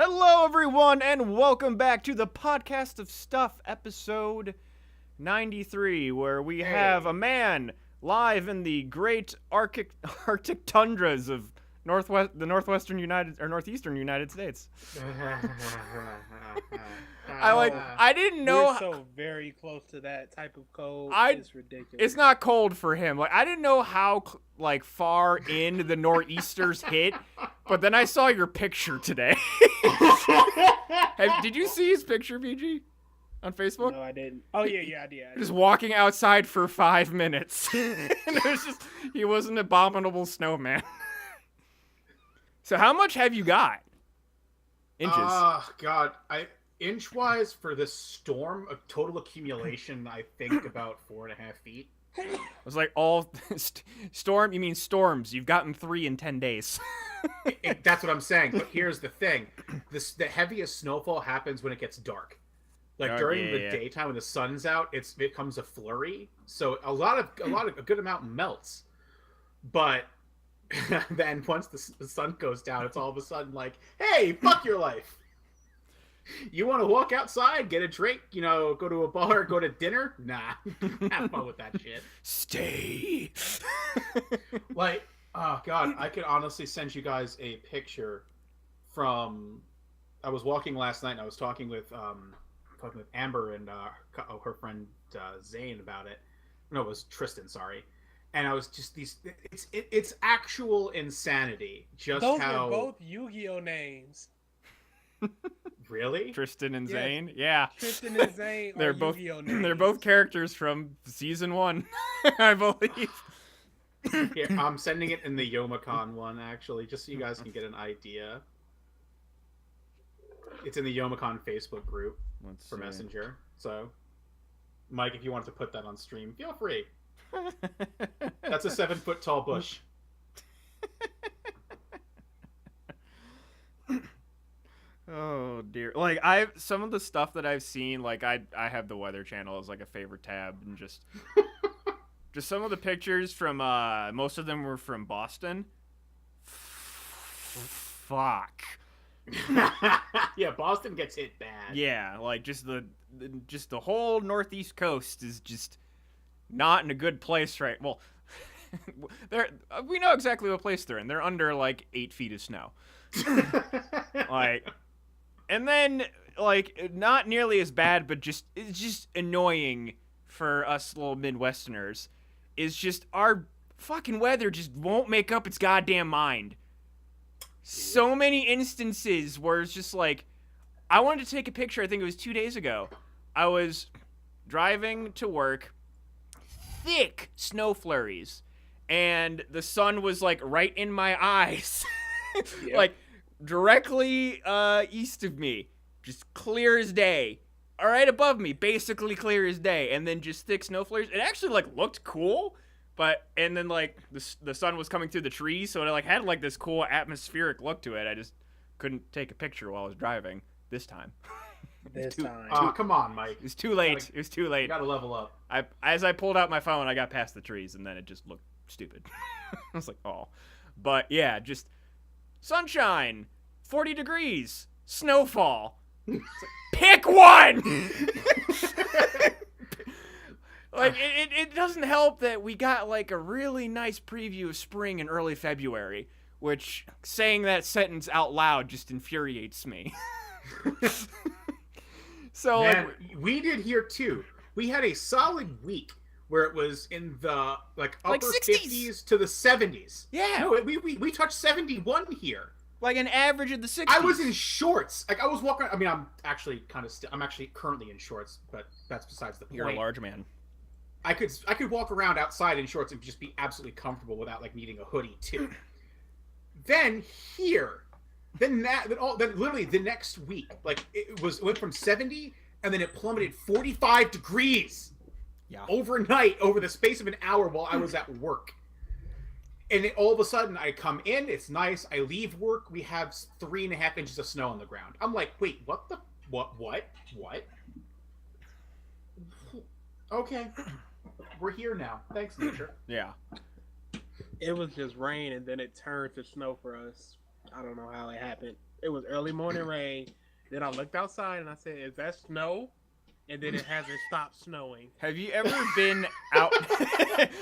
Hello, everyone, and welcome back to the Podcast of Stuff, episode 93, where we have a man live in the great Arctic tundras of the northeastern United States. I didn't know. We're so very close to that type of cold. It's ridiculous. It's not cold for him. Like, I didn't know how far in the nor'easters hit, but then I saw your picture today. Did you see his picture, BG, on Facebook? No, I didn't. Oh yeah, I did. Just walking outside for 5 minutes, and it was he was an abominable snowman. So how much have you got? Inches. Oh God, inch-wise for this storm, a total accumulation, I think about 4.5 feet. It was like all storm. You mean storms? You've gotten 3 in 10 days. That's what I'm saying. But here's the thing: the heaviest snowfall happens when it gets dark. During the daytime when the sun's out, it becomes a flurry. So a good amount melts. But then once the sun goes down, it's all of a sudden like, hey, fuck your life. You want to walk outside, get a drink, go to a bar, go to dinner? Nah, have fun with that shit. Stay. Like, oh god, I could honestly send you guys a picture from. I was walking last night, and I was talking with Amber and her friend Zane about it. No, it was Tristan. Sorry. And I was just it's actual insanity. Just those how were both Yu-Gi-Oh names. Really? Tristan and Yeah. Zane? Yeah. Tristan and Zane They're are both Yu-Gi-Oh names. they're both characters from season 1, I believe. Here, I'm sending it in the Youmacon one actually, just so you guys can get an idea. It's in the Youmacon Facebook group for Messenger. So, Mike, if you want to put that on stream, feel free. That's a 7-foot tall bush. Oh dear. Like some of the stuff that I've seen, like I have the Weather Channel as like a favorite tab, and just some of the pictures from most of them were from Boston. Fuck. Yeah, Boston gets hit bad. Yeah, like just the whole northeast coast is just not in a good place, right? Well, we know exactly what place they're in. They're under like 8 feet of snow. Like, and then like not nearly as bad, but it's just annoying for us little Midwesterners. Is just our fucking weather just won't make up its goddamn mind. So many instances where it's just like, I wanted to take a picture. I think it was 2 days ago. I was driving to work, thick snow flurries, and the sun was like right in my eyes. Yep. Like directly east of me, just clear as day. All right above me, basically clear as day, and then just thick snow flurries. It actually like looked cool, and then like the sun was coming through the trees, so it like had like this cool atmospheric look to it. I just couldn't take a picture while I was driving this time. Oh, come on, Mike. It was too late. It was too late. You gotta level up. As I pulled out my phone, I got past the trees, and then it just looked stupid. I was like, oh. But yeah, just sunshine, 40 degrees, snowfall. Pick one! Like, it doesn't help that we got, like, a really nice preview of spring in early February, which saying that sentence out loud just infuriates me. So, Man, like, we did here, too. We had a solid week where it was in the, upper 50s to the 70s. Yeah. No, we touched 71 here. Like an average of the 60s. I was in shorts. Like, I was walking. I mean, I'm actually I'm actually currently in shorts, but that's besides the point. You're a large man. I could walk around outside in shorts and just be absolutely comfortable without like needing a hoodie too. Then literally the next week, like it went from 70 and then it plummeted 45 degrees. Yeah. Overnight, over the space of an hour while I was at work. And then all of a sudden, I come in, it's nice, I leave work, we have 3.5 inches of snow on the ground. I'm like, wait, what? Okay. We're here now. Thanks, nature. Yeah. It was just rain, and then it turned to snow for us. I don't know how it happened. It was early morning rain. Then I looked outside, and I said, is that snow? And then it hasn't stopped snowing. Have you ever been out?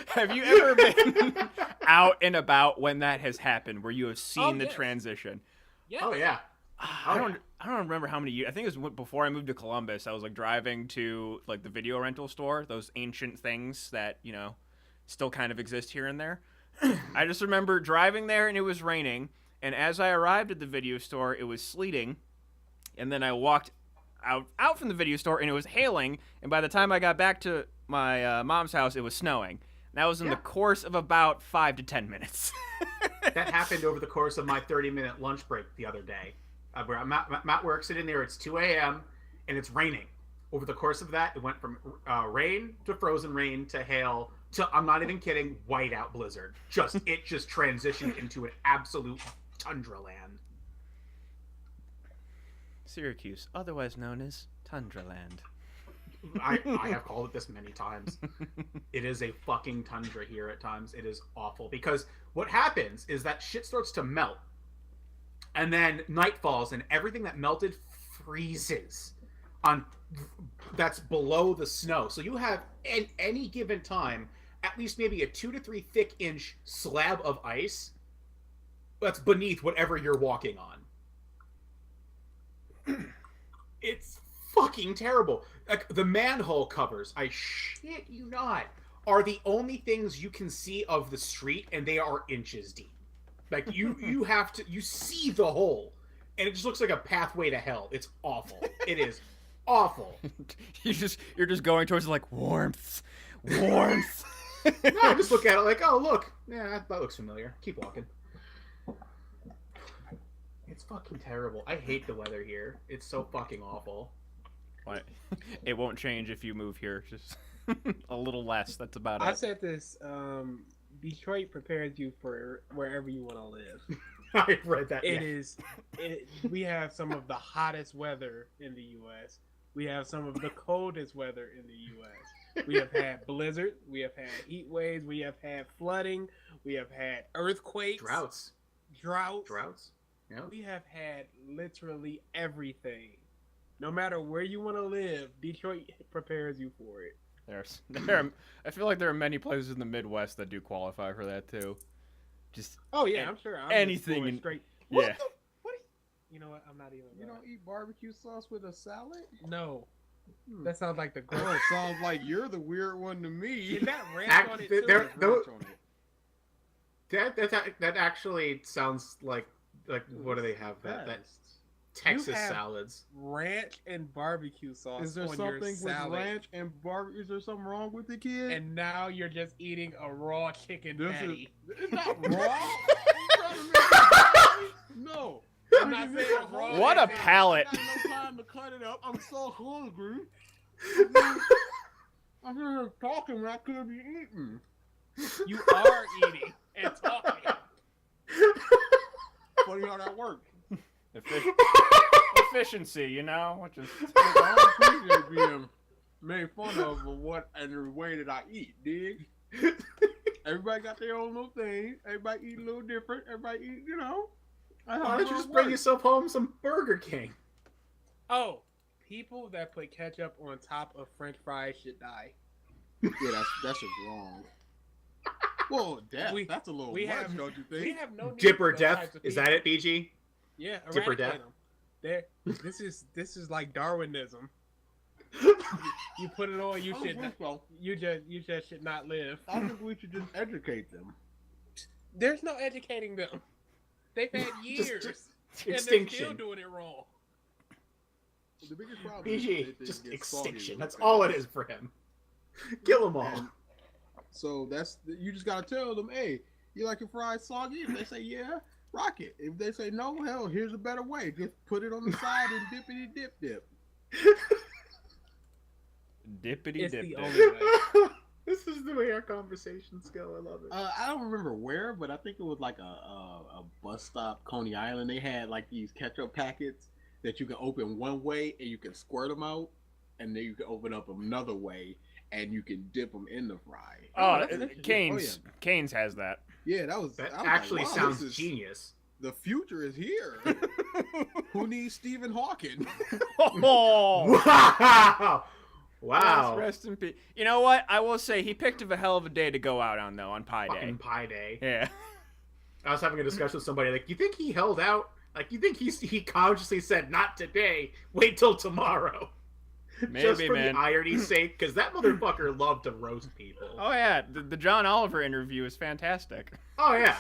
Have you ever been out and about when that has happened, where you have seen the yes. transition? Yeah. Oh, yeah. I don't remember how many years. I think it was before I moved to Columbus. I was like driving to like the video rental store, those ancient things that still kind of exist here and there. I just remember driving there and it was raining, and as I arrived at the video store, it was sleeting, and then I walked out from the video store and it was hailing, and by the time I got back to my mom's house, it was snowing. And that was in the course of about 5 to 10 minutes. That happened over the course of my 30-minute lunch break the other day. Matt works it in there. It's 2 a.m. and it's raining. Over the course of that, it went from rain to frozen rain to hail to, I'm not even kidding, whiteout blizzard. It just transitioned into an absolute tundra land. Syracuse, otherwise known as Tundraland. I have called it this many times. It is a fucking tundra here at times. It is awful because what happens is that shit starts to melt, and then night falls, and everything that melted freezes on that's below the snow. So you have at any given time at least maybe a 2 to 3 thick inch slab of ice that's beneath whatever you're walking on. It's fucking terrible. Like the manhole covers, I shit you not, are the only things you can see of the street, and they are inches deep. Like you have to see the hole, and it just looks like a pathway to hell. It's awful. It is awful. You're just going towards like warmth. No, I just look at it like, oh look, yeah, that looks familiar. Keep walking. It's fucking terrible. I hate the weather here. It's so fucking awful. What? It won't change if you move here. Just a little less. That's about I it. said this. Detroit prepares you for wherever you want to live. I read that. We have some of the hottest weather in the U.S. We have some of the coldest weather in the U.S. We have had blizzards. We have had heat waves. We have had flooding. We have had earthquakes. Droughts. Yeah. We have had literally everything. No matter where you want to live, Detroit prepares you for it. I feel like there are many places in the Midwest that do qualify for that too. Just I'm sure. Anything just in- straight. yeah. You know what? I'm not even. You don't eat barbecue sauce with a salad? No. That sounds like the Oh, gross. it sounds like you're the weird one to me. Is that ranch on it too? There- Ranch on it. That actually sounds like what do they have? That Texas have- salads. Ranch and barbecue sauce Is there on your something with salad. ranch and barbecue? Is there something wrong with the kid? And now you're just eating a raw chicken This patty. it's not raw. You trying to make it no. I'm not saying raw. What a as in- palate. I got no time to cut it up. I'm so hungry. I'm here talking when I could be eating. You are eating and talking. Funny how that works. Efficiency, you know? Just I appreciate being made fun of for what and the way that I eat, dig? Everybody got their own little thing. Everybody eat a little different. Everybody eat, you know. That's how Why the don't you world just bring works. yourself home some Burger King? Oh, people that put ketchup on top of French fries should die. Yeah, that's just wrong. Well, death. That's a little we much, have- don't you We think? have no need Dip for or those death? types of Is people. that it, BG? Yeah, Dip or eradicate death? them. This is like Darwinism. You put it on, I don't think so. you just should not live. I think we should just educate them. There's no educating them. They've had years, and they're still Extinction. doing it wrong. The biggest problem is BG, they just get soggy extinction. real That's fast. all it is for him. Kill them all. And so you just gotta tell them, hey, you like your fries soggy? If they say yeah, rock it. If they say no, hell, here's a better way. Just put it on the side and dippity dip. dippity It's dip. the dip. only way. This is the way our conversations go. I love it. I don't remember where, but I think it was like a bus stop, Coney Island. They had like these ketchup packets that you can open one way and you can squirt them out, and then you can open up another way and you can dip them in the fry. Oh, that's interesting. Canes. Canes has that. Yeah, that was. That I was actually like, wow, sounds this is- genius. The future is here. Who needs Stephen Hawking? Oh, Wow! Wow! rest in peace. You know what? I will say he picked a hell of a day to go out on though on Pi Day. Fucking Pi Day. Yeah. I was having a discussion with somebody like, you think he held out? Like, you think he consciously said, not today, wait till tomorrow? Maybe, Just for man. the irony's sake, because that motherfucker loved to roast people. Oh yeah, the John Oliver interview is fantastic. Oh, yeah.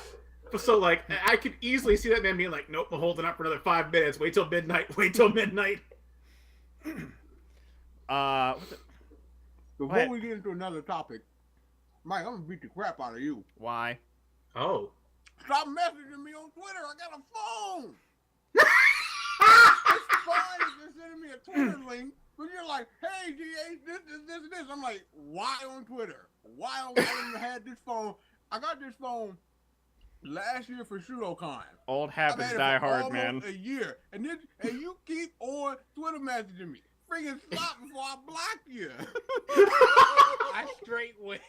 So, like, I could easily see that man being like, nope, I'm holding up for another 5 minutes. Wait till midnight. Wait till midnight. What the- Before What? we get into another topic, Mike, I'm gonna beat the crap out of you. why? Oh. Stop messaging me on Twitter. I got a phone. It's fine if you're sending me a Twitter link, but you're like, hey, GH, this. I'm like, why on Twitter? Why on I even had this phone? I got this phone last year for ShudoCon. Old I've habits had it die for hard, almost man. a year, and you keep on Twitter messaging me. Freaking stop before I block you. I straight went,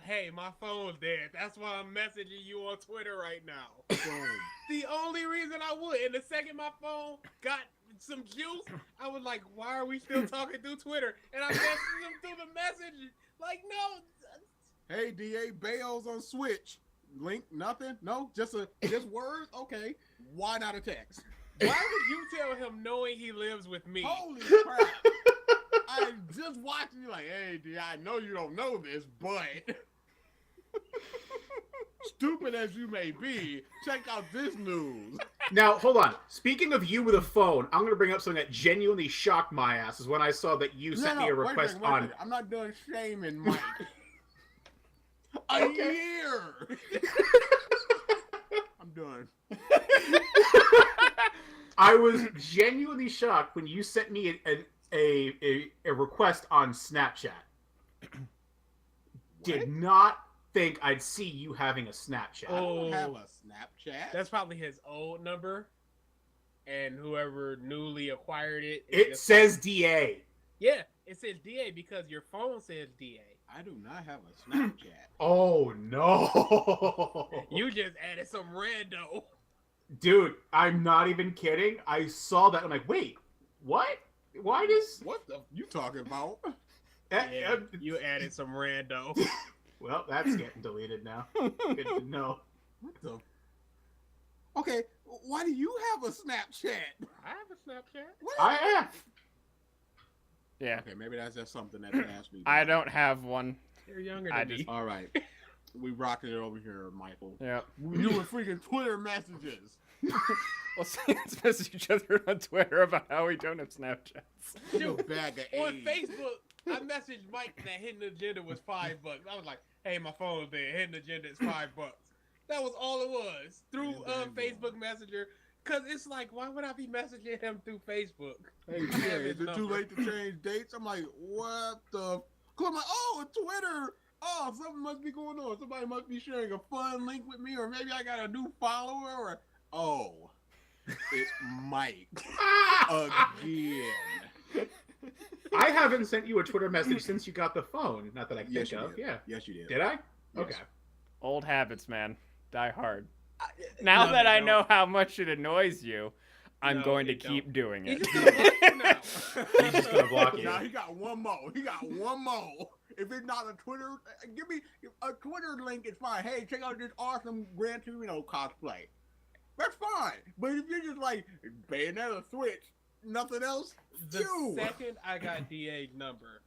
hey, my phone's dead. That's why I'm messaging you on Twitter right now. Boom. The only reason I would. And the second my phone got some juice, I was like, why are we still talking through Twitter? And I messaged him through the message. Like, no. Hey, DA, Bales on Switch. Link, nothing? No? Just words? Okay. Why not a text? Why would you tell him knowing he lives with me? Holy crap. I just watching you like, hey, DA, I know you don't know this, but stupid as you may be, check out this news. Now, hold on. Speaking of you with a phone, I'm going to bring up something that genuinely shocked my ass is when I saw that you sent me a wait request minute, wait a on... minute. I'm not done shaming Mike. A year. I'm done. I was genuinely shocked when you sent me a request on Snapchat. Did not think I'd see you having a Snapchat. I don't have a Snapchat. That's probably his old number. And whoever newly acquired it. It says DA. Yeah, it says DA because your phone says DA. I do not have a Snapchat. Oh, no. You just added some rando. Dude, I'm not even kidding. I saw that. I'm like, wait, what? Why does... What the you talking about? Yeah, you added some rando. Well, that's getting deleted now. Good to know. What the? Okay, why do you have a Snapchat? I have a Snapchat. What? I am. Yeah. Okay, maybe that's just something that passed me. I don't have one. You're younger I than just- me. All right, we rocking it over here, Michael. Yeah. You were freaking Twitter messages. Let's message each other on Twitter about how we don't have Snapchats. You bag of On AIDS. Facebook, I messaged Mike that Hidden Agenda was $5. I was like, hey, my phone's dead. Hidden Agenda is $5. That was all it was. Through Yeah, Facebook Messenger. Because it's like, why would I be messaging him through Facebook? Hey, yeah, is it too late to change dates? I'm like, what the? I'm like, oh, Twitter. Oh, something must be going on. Somebody must be sharing a fun link with me, or maybe I got a new follower. Or oh, it's Mike again. I haven't sent you a Twitter message since you got the phone. Not that I Yes, think you of. did. Yeah. Yes, you did. Did I? Yes. Okay. Old habits, man. Die hard. Now No, that they I don't. know how much it annoys you, I'm No, going to they keep don't. doing He's it. just gonna block you now. He's just gonna block you. Now he got one more. He got one more. If it's not a Twitter, give me a Twitter link. It's fine. Hey, check out this awesome Gran Torino cosplay. That's fine. But if you're just like Bayonetta Switch, nothing else. The Phew. second I got DA's number,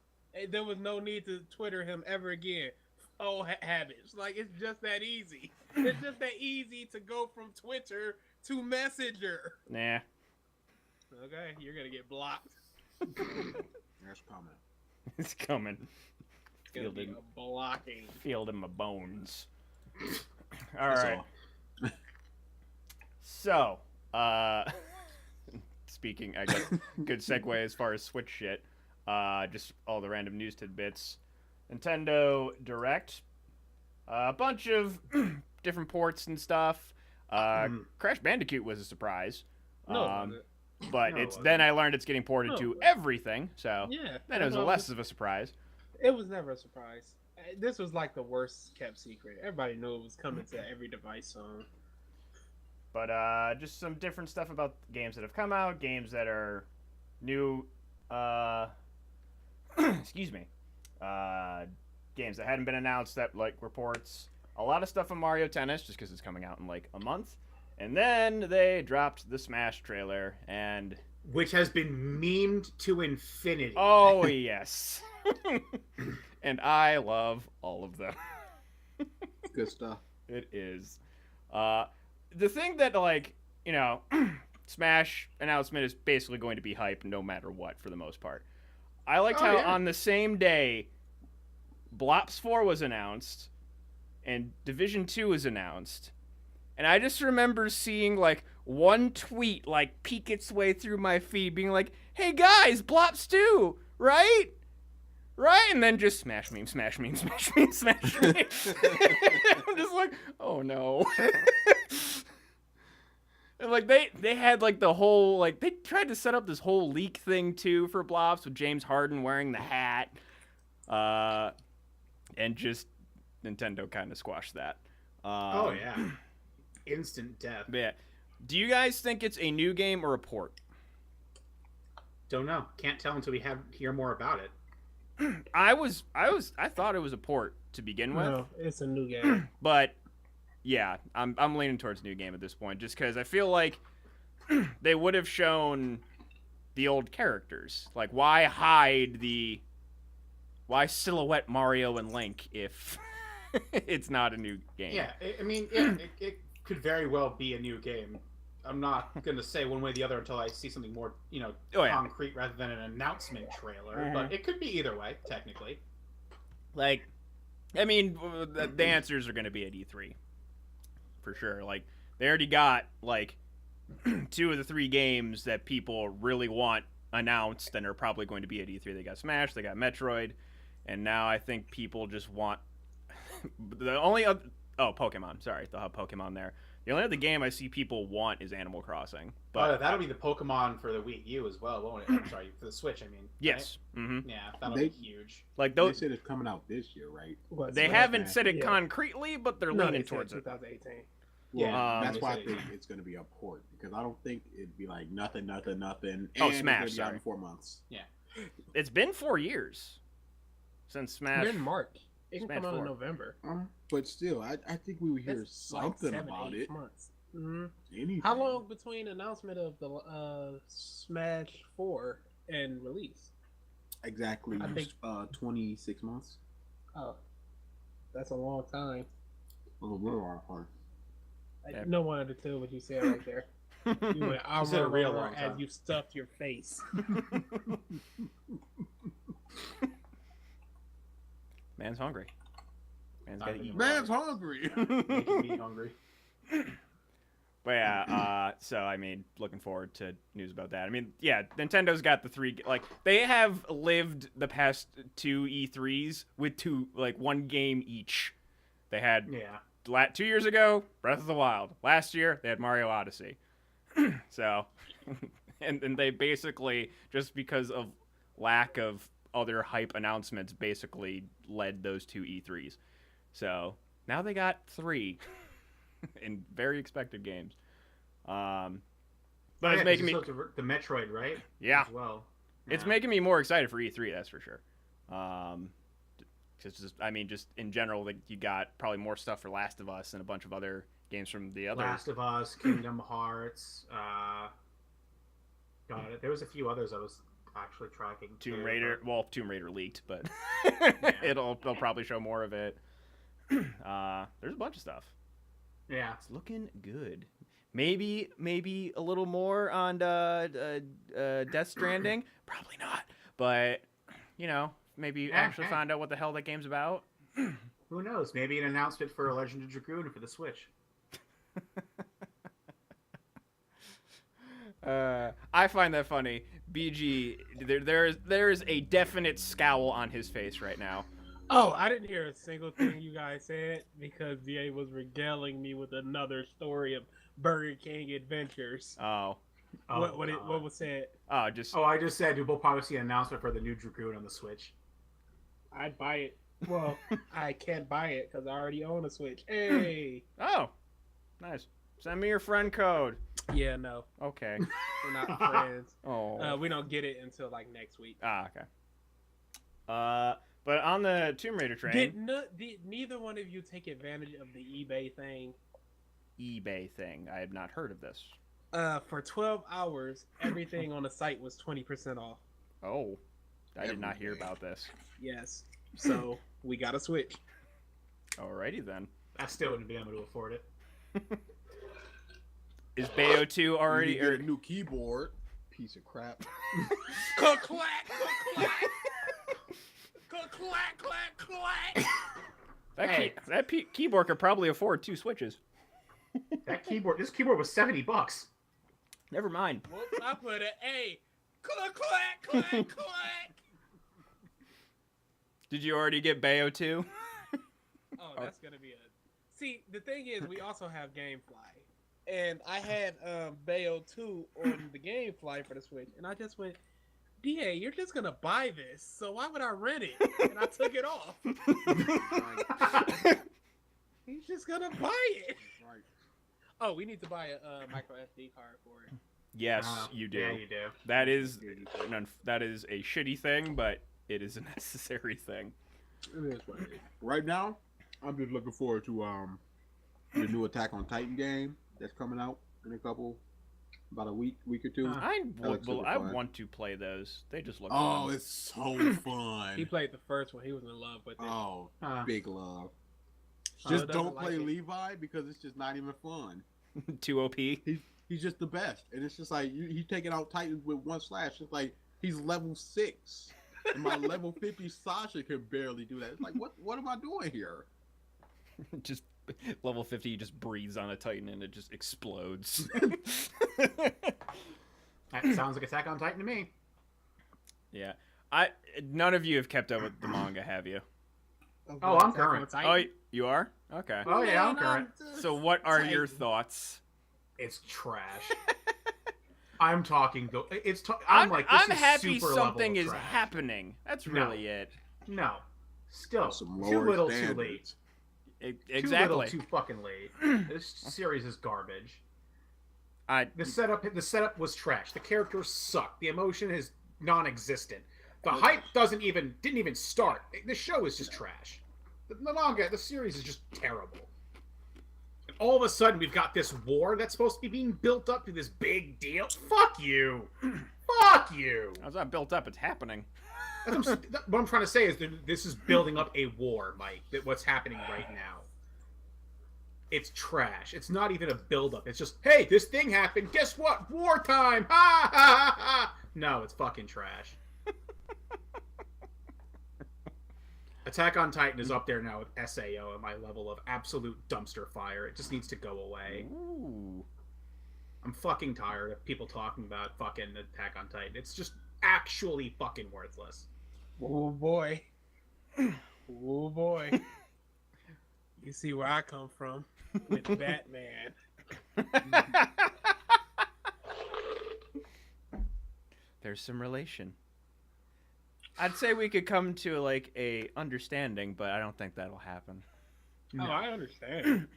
there was no need to Twitter him ever again. Oh, habits. Like, it's just that easy. It's just that easy to go from Twitter to Messenger. Nah. Okay, you're gonna get blocked. That's coming. It's coming. It's gonna be Fielding. a blocking. Feel it in my bones. All That's right. all. So, speaking, I guess, good segue as far as Switch shit. Just all the random news tidbits. Nintendo Direct. A bunch of different ports and stuff. Crash Bandicoot was a surprise. No, But No, it it's then I learned it's getting ported No, to it wasn't. everything. So yeah. then it was Well, less of a surprise. It was never a surprise. This was like the worst kept secret. Everybody knew it was coming to every device soon. But just some different stuff about games that have come out, games that are new. Excuse me. Games that hadn't been announced that like reports. A lot of stuff on Mario Tennis just because it's coming out in like a month, and then they dropped the Smash trailer and Which has been memed to infinity. oh yes, and I love all of them. Good stuff. It is. The thing that, like, you know, Smash announcement is basically going to be hype no matter what for the most part. I liked Oh, how yeah. on the same day, Blops 4 was announced and Division 2 was announced. And I just remember seeing, like, one tweet, like, peek its way through my feed being like, hey guys, Blops 2, right? Right? And then just smash meme, smash meme, smash meme, smash meme. I'm just like, oh no. And like they had like the whole like they tried to set up this whole leak thing too for Blops with James Harden wearing the hat, and just Nintendo kind of squashed that. Oh yeah, instant death. But yeah, do you guys think it's a new game or a port? Don't know. Can't tell until we hear more about it. I thought it was a port to begin with, No, it's a new game. but yeah, I'm leaning towards new game at this point, just because I feel like they would have shown the old characters. Like, why silhouette Mario and Link if it's not a new game? Yeah, I mean, yeah, it could very well be a new game. I'm not going to say one way or the other until I see something more, concrete rather than an announcement trailer. But it could be either way, technically. Like, I mean, the answers are going to be at E3 for sure. Like, they already got like 2 of the 3 games that people really want announced and are probably going to be at E3. They got Smash, they got Metroid, and now I think people just want the only other Pokemon. Sorry, they'll have Pokemon there. The only other game I see people want is Animal Crossing. But that'll be the Pokemon for the Wii U as well, won't it? I'm sorry, for the Switch, I mean. yes. Right? Mm-hmm. Yeah, that'll be huge. Like They those, said it's coming out this year, right? they haven't said it concretely, but they're No, leaning they said towards it. 2018. Well, Yeah, that's why I they think it's going to be a port because I don't think it'd be like nothing. Oh, And Smash, it's gonna be out sorry. in 4 months. It's been 4 years since Smash. It's in March. It can Smash come out in 4. November. But still, I think we would hear That's like something 7, about 8 it. months. Mm-hmm. Anything. How long between announcement of the Smash 4 and release? Exactly. I think 26 months. Oh, that's a long time. Oh, we're our part. Yeah. No one understood what you said right there. You went You said a real "Arr, long as time. you stuffed your face. Man's hungry. Man's got to eat. Man's hungry. Making me hungry. But yeah, so I mean, looking forward to news about that. I mean, yeah, Nintendo's got the 3, like, they have lived the past 2 E3s with 1 game each. They had, Yeah. 2 years ago, Breath of the Wild. Last year, they had Mario Odyssey. So, and they basically, just because of lack of other hype announcements, basically led those 2 E3s. So, now they got 3. In very expected games. But it's making me... The Metroid, right? Yeah. As well. It's Yeah. making me more excited for E3, that's for sure. Just in general, like, you got probably more stuff for Last of Us and a bunch of other games from the other... Last of Us, Kingdom Hearts, got it. There was a few others I was actually tracking. Tomb too, Raider. but- Well, Tomb Raider leaked, but they'll probably show more of it. There's a bunch of stuff. Yeah. It's looking good. Maybe a little more on Death Stranding. Probably not. But maybe actually find out what the hell that game's about. Who knows? Maybe an announcement for a Legend of Dragoon for the Switch. I find that funny. BG, there is a definite scowl on his face right now. Oh, I didn't hear a single thing you guys said because DA was regaling me with another story of Burger King adventures. Oh, What was said? I just said we'll probably see an announcement for the new Dragoon on the Switch. I'd buy it. Well, I can't buy it because I already own a Switch. Hey. oh, nice. Send me your friend code. Yeah, no, Okay. we're not friends. Oh. We don't get it until like next week. Okay. But on the Tomb Raider train, Did neither one of you take advantage of the eBay thing? eBay thing. I had not heard of this. For 12 hours, everything on the site was 20% off. Oh, I did not hear about this. Yes. So we got a Switch. Alrighty then. I still wouldn't be able to afford it. Is Bayo 2 already? You get a new keyboard. Piece of crap. Clack, clack, clack. Clack, clack, clack. That keyboard could probably afford 2 Switches. This keyboard was $70. Never mind. Whoops, I put an A. Clack, clack, clack, clack. Did you already get Bayo 2? Oh, that's gonna be a. See, the thing is, we also have GameFly. and I had Bayo 2 on the game fly for the Switch, and I just went, DA, you're just gonna buy this, so why would I rent it? And I took it off. He's just gonna buy it. Right. Oh, we need to buy a micro SD card for it. Yes, you do. Yeah, you do. That is a shitty thing, but it is a necessary thing. It is what it is. Right now, I'm just looking forward to the new Attack on Titan game that's coming out in about a week or two. I looks super fun. want to play those. They just look Oh, fun. it's so fun. He played the first one. He was in love with it. Oh, Huh. big love. Still Just doesn't don't like play it. Levi because it's just not even fun. Too OP. He's just the best, and it's just like he's taking out Titans with one slash. It's like he's level 6, and my level 50 Sasha can barely do that. It's like what am I doing here? Just level 50, he just breathes on a Titan and it just explodes. That sounds like Attack on Titan to me. Yeah. None of you have kept up with the manga, have you? Oh, I'm Attack on current. Titan? Oh, you are? Okay. Oh yeah, I'm current. So what are your thoughts? It's trash. I'm talking though. I'm like, this I'm is happy super something level is trash. happening. That's No. really it. No, still Some too lower little, too standards. late. Exactly. Too little, too fucking late. This series is garbage. The setup was trash. The characters suck. The emotion is non-existent. The hype didn't even start. The show is just trash. The manga, the series is just terrible. And all of a sudden, we've got this war that's supposed to be being built up to this big deal. Fuck you. Fuck you. How's that built up? It's happening. What I'm trying to say is that this is building up a war, Mike. That what's happening right now. It's trash. It's not even a build-up. It's just, hey, this thing happened. Guess what? Wartime. Ha ha ha ha. No, it's fucking trash. Attack on Titan is up there now with SAO at my level of absolute dumpster fire. It just needs to go away. Ooh. I'm fucking tired of people talking about fucking Attack on Titan. It's just actually fucking worthless. Oh boy. Oh boy. You see where I come from with Batman. There's some relation. I'd say we could come to like a understanding, but I don't think that'll happen. Oh, I understand.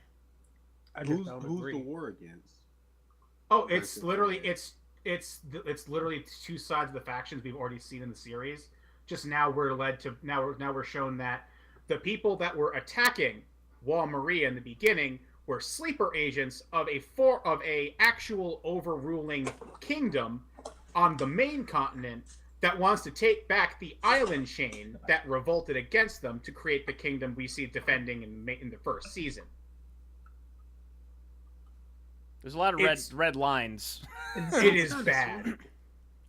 I just Who's don't the agree. war against? Oh, it's literally it's literally two sides of the factions we've already seen in the series. Just now we're shown that the people that were attacking Wall Maria in the beginning were sleeper agents of a actual overruling kingdom on the main continent that wants to take back the island chain that revolted against them to create the kingdom we see defending in the first season. There's a lot of red lines. It is bad.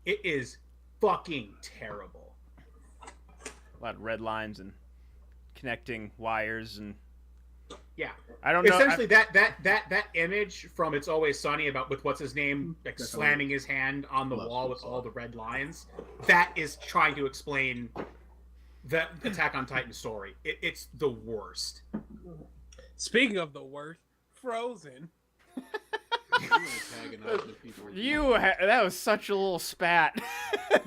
It is fucking terrible. A lot of red lines and connecting wires and Yeah. I don't know. Essentially, that image from It's Always Sunny with what's his name, like That's slamming his hand on the wall with Love all the red lines. That is trying to explain the Attack on Titan story. It's the worst. Speaking of the worst, Frozen. That was such a little spat.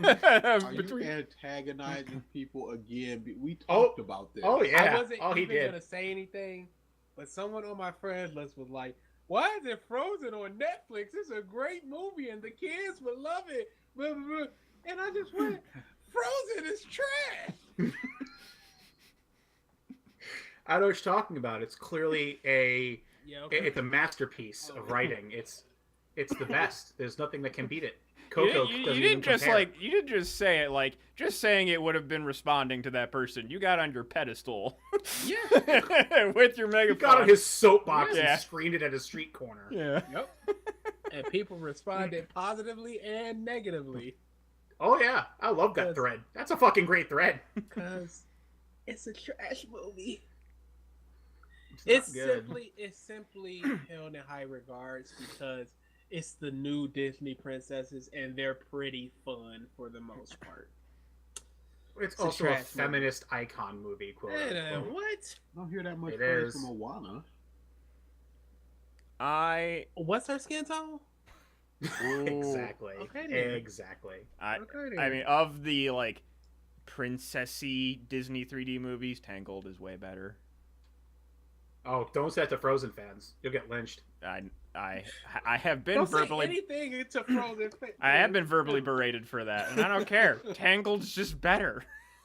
Are you antagonizing people again? We talked about this. Oh yeah. I wasn't he even did. gonna say anything, but someone on my friend list was like, "Why is it Frozen on Netflix? It's a great movie, and the kids would love it." Blah, blah, blah. And I just went, "Frozen is trash." I know what you're talking about. It's clearly Yeah, okay. it's a masterpiece of writing. It's the best. There's nothing that can beat it. Coco you doesn't didn't even just compare. you didn't just say it like just saying it would have been responding to that person. You got on your pedestal. Yeah. With your He megaphone. got on his soapbox Yeah. and screamed it at a street corner. Yeah. Yep. And people responded positively and negatively Oh yeah, I love that thread. That's a fucking great thread. because it's a trash movie. It's not good. It's simply held in high regards because it's the new Disney princesses and they're pretty fun for the most part. It's a also a trash feminist icon movie, quote And, unquote. what? I don't hear that much It praise is. from Moana. What's her skin tone? Exactly. Okay, then. Exactly. I Okay, I mean, of the like princessy Disney 3D movies, Tangled is way better. Oh, don't say that to Frozen fans. You'll get lynched. I have been don't say verbally anything into Frozen. I have been verbally berated for that, and I don't care. Tangled's just better.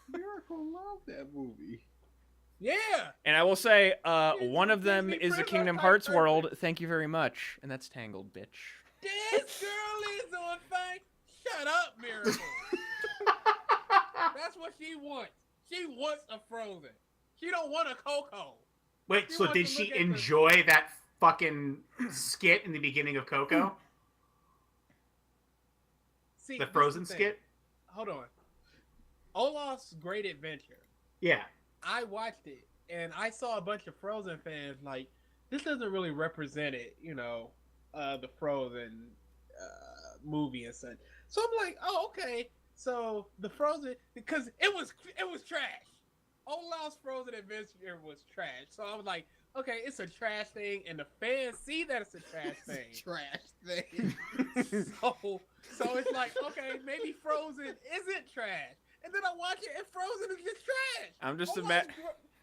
Miracle loved that movie. Yeah. And I will say, It's one a of them Disney is a princess Kingdom type Hearts person. world. Thank you very much, and that's Tangled, bitch. This girl is on fire. Shut up, Miracle. That's what she wants. She wants a Frozen. She don't want a Coco. Wait, You so want did to she look at the- enjoy that fucking skit in the beginning of Coco? See, The this is Frozen thing. skit? Hold on. Olaf's Great Adventure. Yeah. I watched it and I saw a bunch of Frozen fans like, this doesn't really represent it, the Frozen movie and such. So I'm like, oh, okay. So the Frozen, because it was trash. Olaf's Frozen Adventure was trash. So I was like, okay, it's a trash thing, and the fans see that it's a trash thing. Trash thing. So it's like, okay, maybe Frozen isn't trash. And then I watch it, and Frozen is just trash. I'm just Olaf's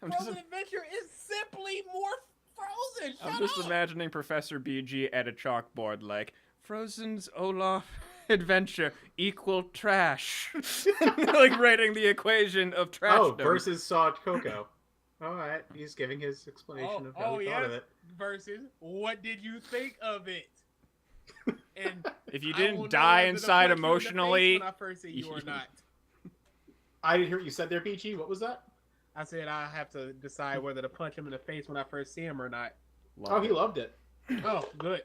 I'm just Frozen Adventure is simply more Frozen. I'm Shut just up. imagining Professor BG at a chalkboard like Frozen's Olaf Adventure equal trash, like writing the equation of trash. Oh, versus saw Coco. All right, he's giving his explanation of how he thought of it. Versus, what did you think of it? And If you I will didn't know die whether to inside punch you in the face emotionally, when I first say you or not. I didn't hear what you said there, BG. What was that? I said I have to decide whether to punch him in the face when I first see him or not. Oh, he loved it. Oh, good.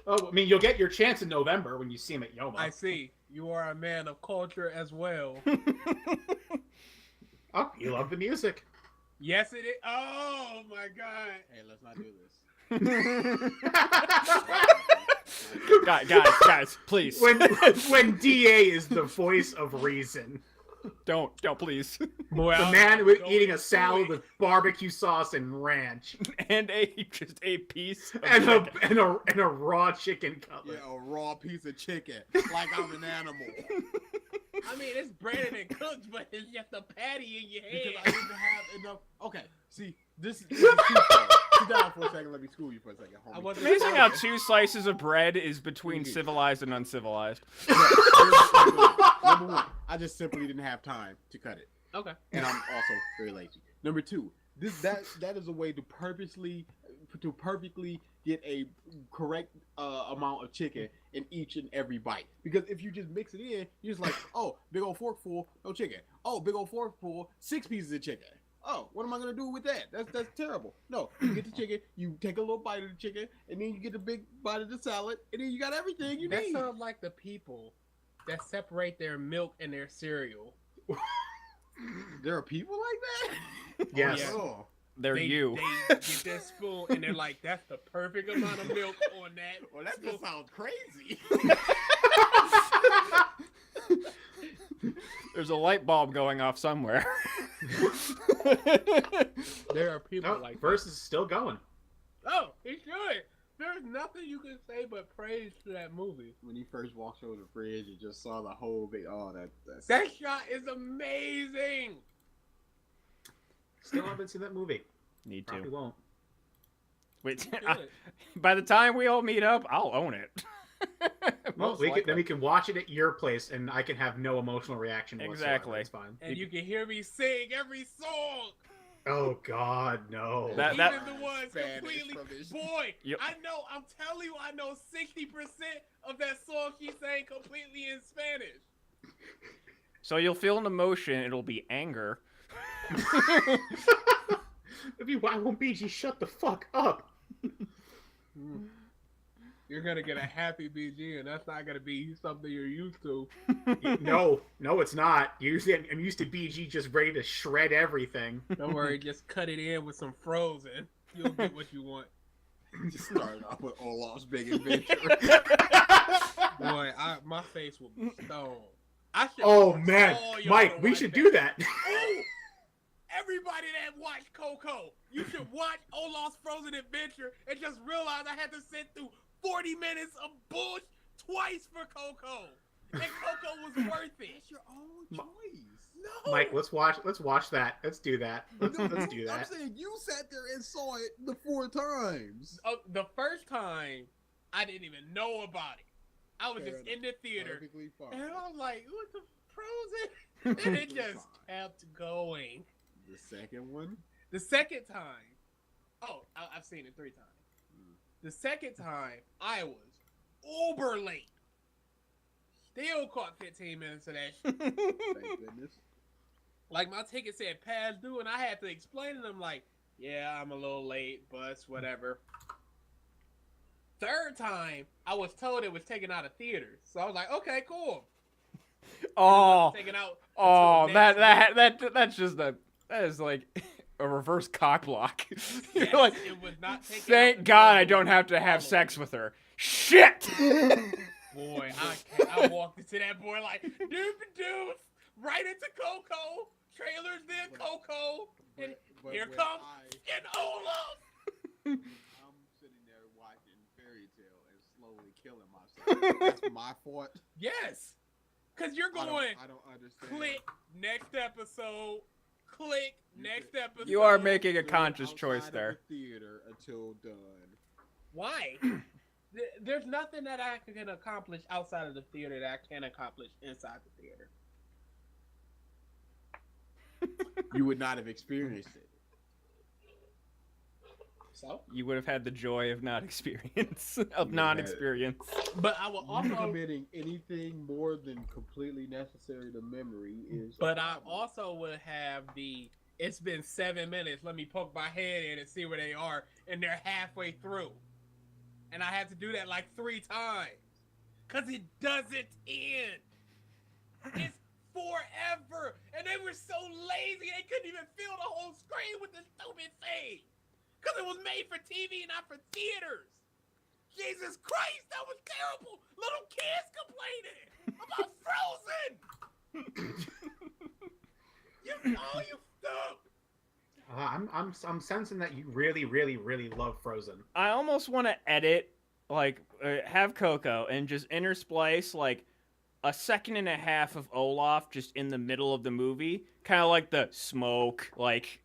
Oh, I mean, you'll get your chance in November when you see him at Yoma. I see. You are a man of culture as well. Oh, you love the music. Yes, it is. Oh my God. Hey, let's not do this. guys, please, when DA is the voice of reason. don't, please, Boy, The man with eating a salad with barbecue sauce and ranch. and just a piece of And chicken. a raw chicken cutlet. Yeah, a raw piece of chicken, like I'm an animal. I mean, it's breaded and cooked, but it's just a patty in your Because I head. didn't have enough. Okay, see, this is twofold. Sit down for a second. Let me school you for a second, homie. I wasn't Amazing how 2 slices of bread is between Mhm. civilized and uncivilized. Yeah, number one, I just simply didn't have time to cut it, Okay. and I'm also very lazy. Number two, that is a way to perfectly get a correct amount of chicken in each and every bite. Because if you just mix it in, you're just like, oh, big old fork full, no chicken. Oh, big old fork full, 6 pieces of chicken. Oh, what am I gonna do with that? That's terrible. No, you get the chicken, you take a little bite of the chicken, and then you get a big bite of the salad, and then you got everything you That need. sounds like the people that separate their milk and their cereal. There are people like that? Yes. yeah. Oh. They're you. They get that spoon and they're like, that's the perfect amount of milk on that. Well, that spoon. just sounds crazy. There's a light bulb going off somewhere. There are people No, like verse is still going. that. Oh, he should. There's nothing you can say but praise to that movie. When he first walked over the fridge, you just saw the whole big. Oh, that's That shot is amazing. Still haven't seen that movie. Need Probably to. won't. Wait, Should. by the time we all meet up, I'll own it. Well, Most then likely. we can watch it at your place, and I can have no emotional reaction whatsoever. Exactly. It's fine. And you can hear me sing every song. Oh God, no. That- Even the ones Spanish completely. from this- Boy, Yep. I know. I'm telling you, I know 60% of that song she sang completely in Spanish. So you'll feel an emotion. It'll be anger. Why won't BG shut the fuck up? You're gonna get a happy BG, and that's not gonna be something you're used to. No, it's not. Usually, I'm used to BG just ready to shred everything. Don't worry, just cut it in with some Frozen. You'll get what you want. just started off with Olaf's Big Adventure. Boy, my face will be stone. I should Oh force man, all y'all Mike, to we watch should that. do that. Oh, everybody that watched Coco, you should watch Olaf's Frozen Adventure and just realize I had to sit through 40 minutes of bullshit twice for Coco. And Coco was worth it. It's your own choice. No. Mike, let's watch that. Let's do that. Let's do I'm that. saying you sat there and saw it the 4 times. Oh, the first time, I didn't even know about it. I was Fair just enough. in the theater, Perfectly fine. and I was like, "What the Frozen?" And it just kept going. The second one? The second time, I've seen it 3 times. Mm. The second time, I was uber late. Still caught 15 minutes of that shit. Thank goodness. Like, my ticket said past due, and I had to explain to them, like, yeah, I'm a little late, bus, whatever. Third time, I was told it was taken out of theaters. So I was like, okay, cool. Oh, Taken out oh, until next week. that's just that is like a reverse cock block. You're Yes, like, it was not taken out thank until God I don't have to have Halloween. sex with her. Shit. Boy, I walked into that boy like, doop, right into Coco. Trailers did Coco. And here comes and Olaf. I'm sitting there watching Fairy Tale and slowly killing myself. That's my fault. Yes. Because you're I going, don't understand. click, next episode, click, next episode. You are making a They're conscious outside choice of there. The theater until done. Why? There's nothing that I can accomplish outside of the theater that I can accomplish inside the theater. You would not have experienced it. So? You would have had the joy of non-experience. But I will also... committing anything more than completely necessary to memory is. But I also would have the, it's been 7 minutes, let me poke my head in and see where they are, and they're halfway through. And I had to do that like 3 times. Because it doesn't end. It's forever. And they were so lazy, they couldn't even fill the whole screen with this stupid thing. Because it was made for TV, not for theaters. Jesus Christ, that was terrible. Little kids complaining about Frozen. You stuff. I'm sensing that you really, really, really love Frozen. I almost want to edit, like, have Coco and just intersplice, like, a 1.5 seconds of Olaf just in the middle of the movie. Kind of like the smoke, like,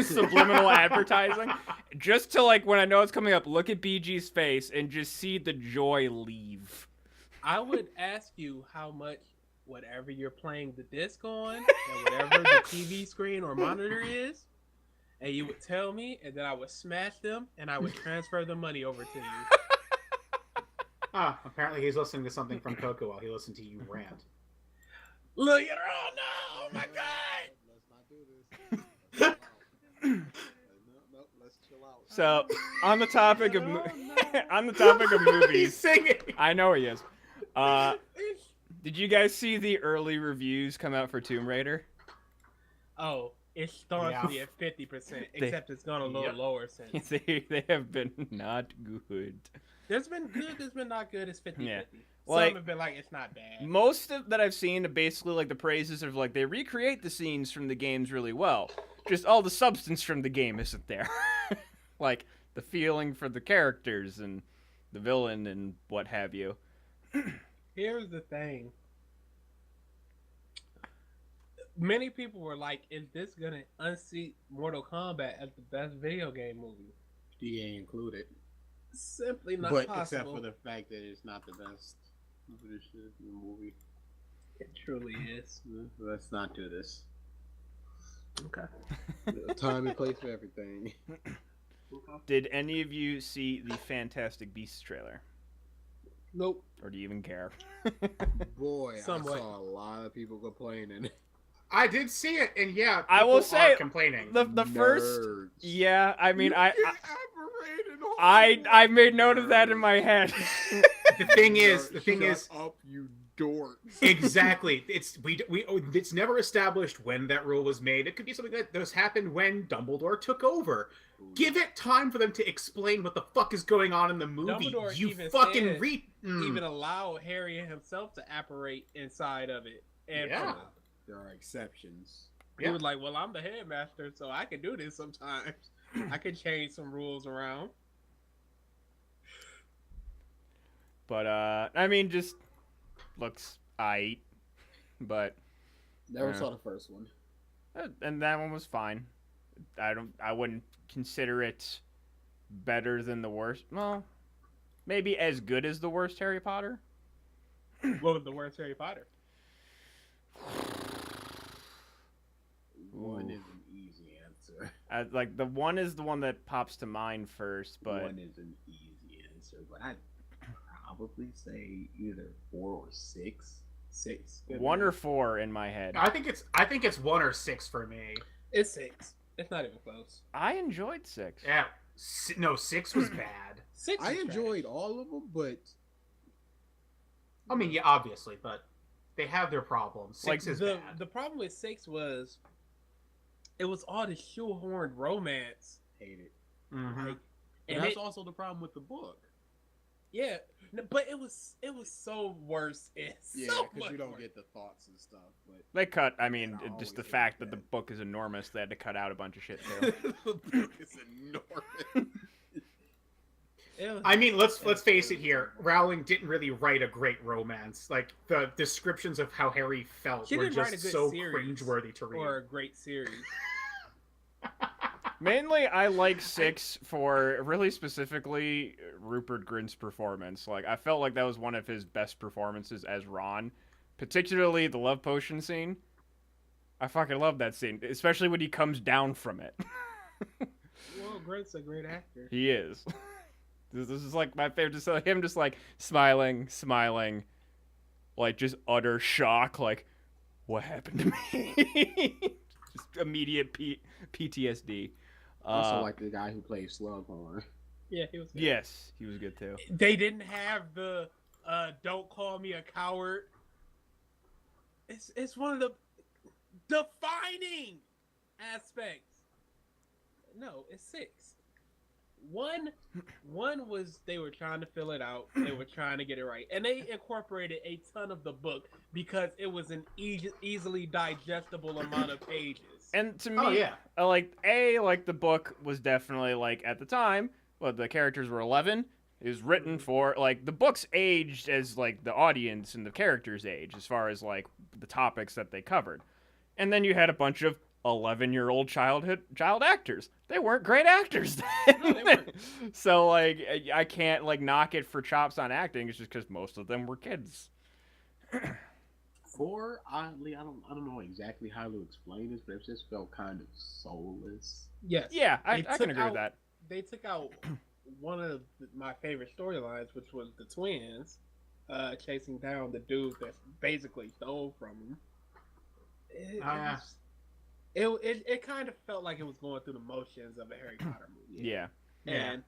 subliminal advertising. Just to, like, when I know it's coming up, look at BG's face and just see the joy leave. I would ask you how much whatever you're playing the disc on, and whatever the TV screen or monitor is, and you would tell me, and then I would smash them, and I would transfer the money over to you. Apparently he's listening to something from Coco while he listened to you rant. Look at her! Oh no! Oh my God! Let's not do this. No, let's chill out. So, on the topic of movies, He's singing. I know he is. Did you guys see the early reviews come out for Tomb Raider? Oh, it's staunchly at 50%, except it's gone a little lower since. They have been not good. There's been good, there's been not good. It's 50-50. Yeah. Some Like- have been like, it's not bad. Most of that I've seen, basically like the praises of like they recreate the scenes from the games really well. Just all the substance from the game isn't there. Like the feeling for the characters and the villain and what have you. Here's the thing. Many people were like, is this going to unseat Mortal Kombat as the best video game movie? DA included. Simply not But possible. except for the fact that it's not the best movie. It truly is. Let's not do this. Okay. Time and place for everything. Did any of you see the Fantastic Beasts trailer? Nope. Or do you even care? Boy, Somewhat. I saw a lot of people complaining. I did see it, and yeah, I will people say are complaining. the first, Nerds. yeah. I mean, You I can operate in Hollywood. I made note of that in my head. The thing is, Shut up, you dorks. exactly. It's never established when that rule was made. It could be something that has happened when Dumbledore took over. Give it time for them to explain what the fuck is going on in the movie. Dumbledore You even fucking said- read. Even allow Harry himself to operate inside of it. And Yeah. There are exceptions. He was like, "Well, I'm the headmaster, so I can do this sometimes. I can change some rules around." But I mean, just looks aight. But Never saw the first one. and that one was fine. I wouldn't consider it better than the worst. Well, maybe as good as the worst Harry Potter. What was the worst Harry Potter? One Ooh. is an easy answer. Like the one is the one that pops to mind first, but One is an easy answer, but I'd probably say either 4 or 6. 6. Good 1 man. or 4 in my head. I think it's 1 or 6 for me. It's 6. It's not even close. I enjoyed 6. Yeah. No, 6 was bad. 6. I is enjoyed all of them, but I mean, yeah, obviously, but they have their problems. 6 Like, is the bad. the problem with 6 was it was all this shoehorned romance. hate it. Mhm. Like, And and that's it, also the problem with the book. yeah, but it was so worse. It's Yeah, so because much you don't worse. get the thoughts and stuff. But They cut. I mean, I just always the hate fact that that. the book is enormous, they had to cut out a bunch of shit too. the book is enormous. It was- I mean, let's face it here. Rowling didn't really write a great romance. Like the descriptions of how Harry felt She were didn't write just a good so series cringeworthy to read. or a great series. Mainly, I like 6 for really specifically Rupert Grint's performance. Like, I felt like that was one of his best performances as Ron, particularly the love potion scene. I fucking love that scene, especially when he comes down from it. Well, Grant's a great actor. He is. This is like my favorite. Just like him, just like smiling, like just utter shock. Like, what happened to me? Just immediate PTSD. Also, like the guy who plays Slughorn. Yeah, he was. Good. Yes, he was good too. They didn't have the "Don't call me a coward." It's one of the defining aspects. No, it's 6. One was they were trying to fill it out. They were trying to get it right, and they incorporated a ton of the book because it was an easily digestible amount of pages. And to me, Oh yeah. like the book was definitely like at the time, well, the characters were 11. It was written for like the book's aged as like the audience and the characters age as far as like the topics that they covered. And then you had a bunch of 11-year-old child actors. They weren't great actors then. No, they weren't. So like I can't like knock it for chops on acting. It's just because most of them were kids. 4, oddly, I don't know exactly how to explain this, but it just felt kind of soulless. Yes. Yeah, I They can took agree with out- that. They took out one of my favorite storylines, which was the twins chasing down the dude that basically stole from them. It kind of felt like it was going through the motions of a Harry Potter movie. Yeah. And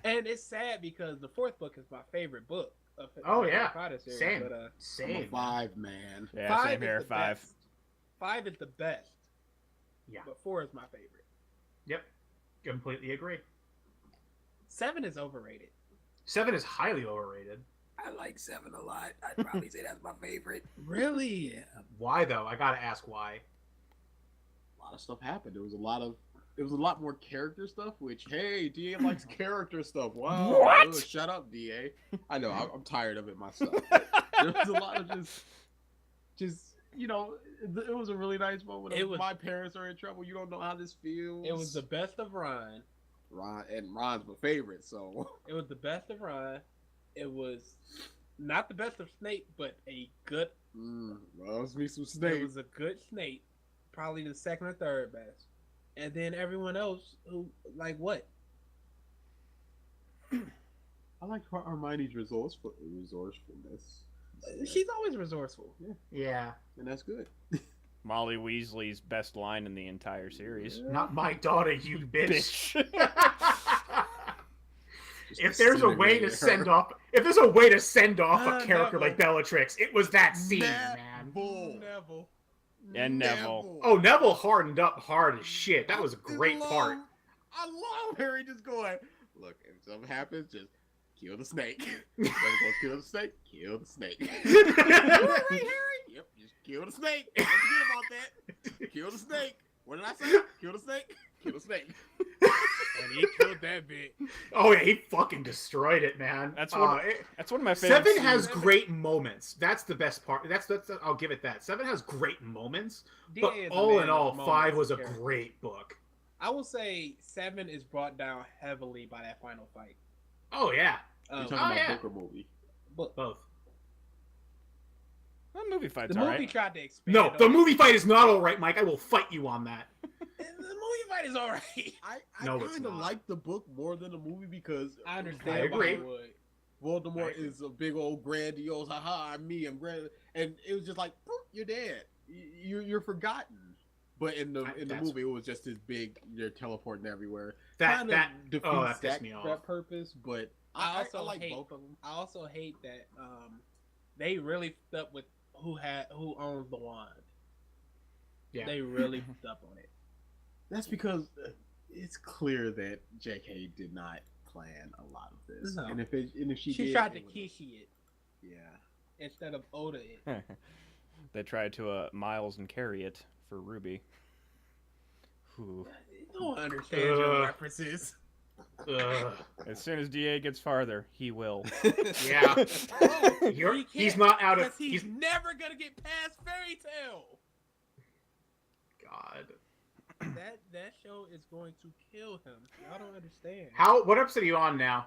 it's sad because the 4th book is my favorite book of Oh, the yeah. Harry Potter series. Same. But, I'm a Same. 5 man. Yeah, 5 same is here. the 5. best. 5 is the best. Yeah. But 4 is my favorite. Yep. Completely agree. 7 is overrated. 7 is highly overrated. I like 7 a lot. I'd probably say that's my favorite. Really? Why though? I gotta ask why. A lot of stuff happened. There was a lot more character stuff, which, hey, DA likes character stuff. Wow. What? Oh, shut up, DA. I know, I'm tired of it myself. There was a lot of just, you know, it was a really nice moment. My parents are in trouble. You don't know how this feels. It was the best of Ron. Ron's my favorite, so. It was the best of Ron. It was not the best of Snape, but a good. Loves me some It Snape. was a good Snape, probably the second or third best. And then everyone else who like what? I like Hermione's resourcefulness. She's always resourceful. Yeah. And that's good. Molly Weasley's best line in the entire series. Not my daughter, you bitch. Bitch. If there's a way to send off a character Neville. like Bellatrix, it was that scene, man. Neville. And Neville. Oh, Neville hardened up hard as shit. That was a great part. I love Harry just going, look, if something happens, just kill the snake. Neville goes, kill the snake, kill the snake. You were right, Harry. Yep, just kill the snake. Don't forget about that. Kill the snake. What did I say? Kill the snake. Kill the snake. And he killed that bit. Oh yeah, he fucking destroyed it, man. That's one of my favorite. Seven has scenes. great moments. That's the best part. That's I'll give it that. Seven has great moments, but DA is a all man in of all, moments five was a character. great book. I will say 7 is brought down heavily by that final fight. Oh yeah, You're Um, talking Oh, about yeah. book or movie? but both. That movie fight's the movie alright. tried to expand. No, on the it. movie fight is not all right, Mike. I will fight you on that. The movie fight is alright. I No, it's kind of not. like the book more than the movie because I understand. I agree. why you would. Voldemort I agree. is a big old grandiose, haha, I'm grand, and it was just like, "Boop, you're dead, you're forgotten. But in the That's- movie, it was just this big, you're teleporting everywhere. That Kind that of defeats oh, that pissed that, me off. that purpose, but I I also also like hate- both of them. I also hate that they really fucked up with who owns the wand. Yeah. They really fucked up on it. That's because it's clear that J.K. did not plan a lot of this, No. and if she She did, tried to it was- Kishi it Yeah. instead of Oda it. They tried to Miles and carry it for Ruby. Ooh. Don't understand your Ugh. references. Ugh. As soon as DA gets farther, he will. Yeah. Oh, You're- he he's can't, not out of. because he's never gonna get past Fairy Tail. God. That show is going to kill him. Y'all don't understand. How? What episode are you on now?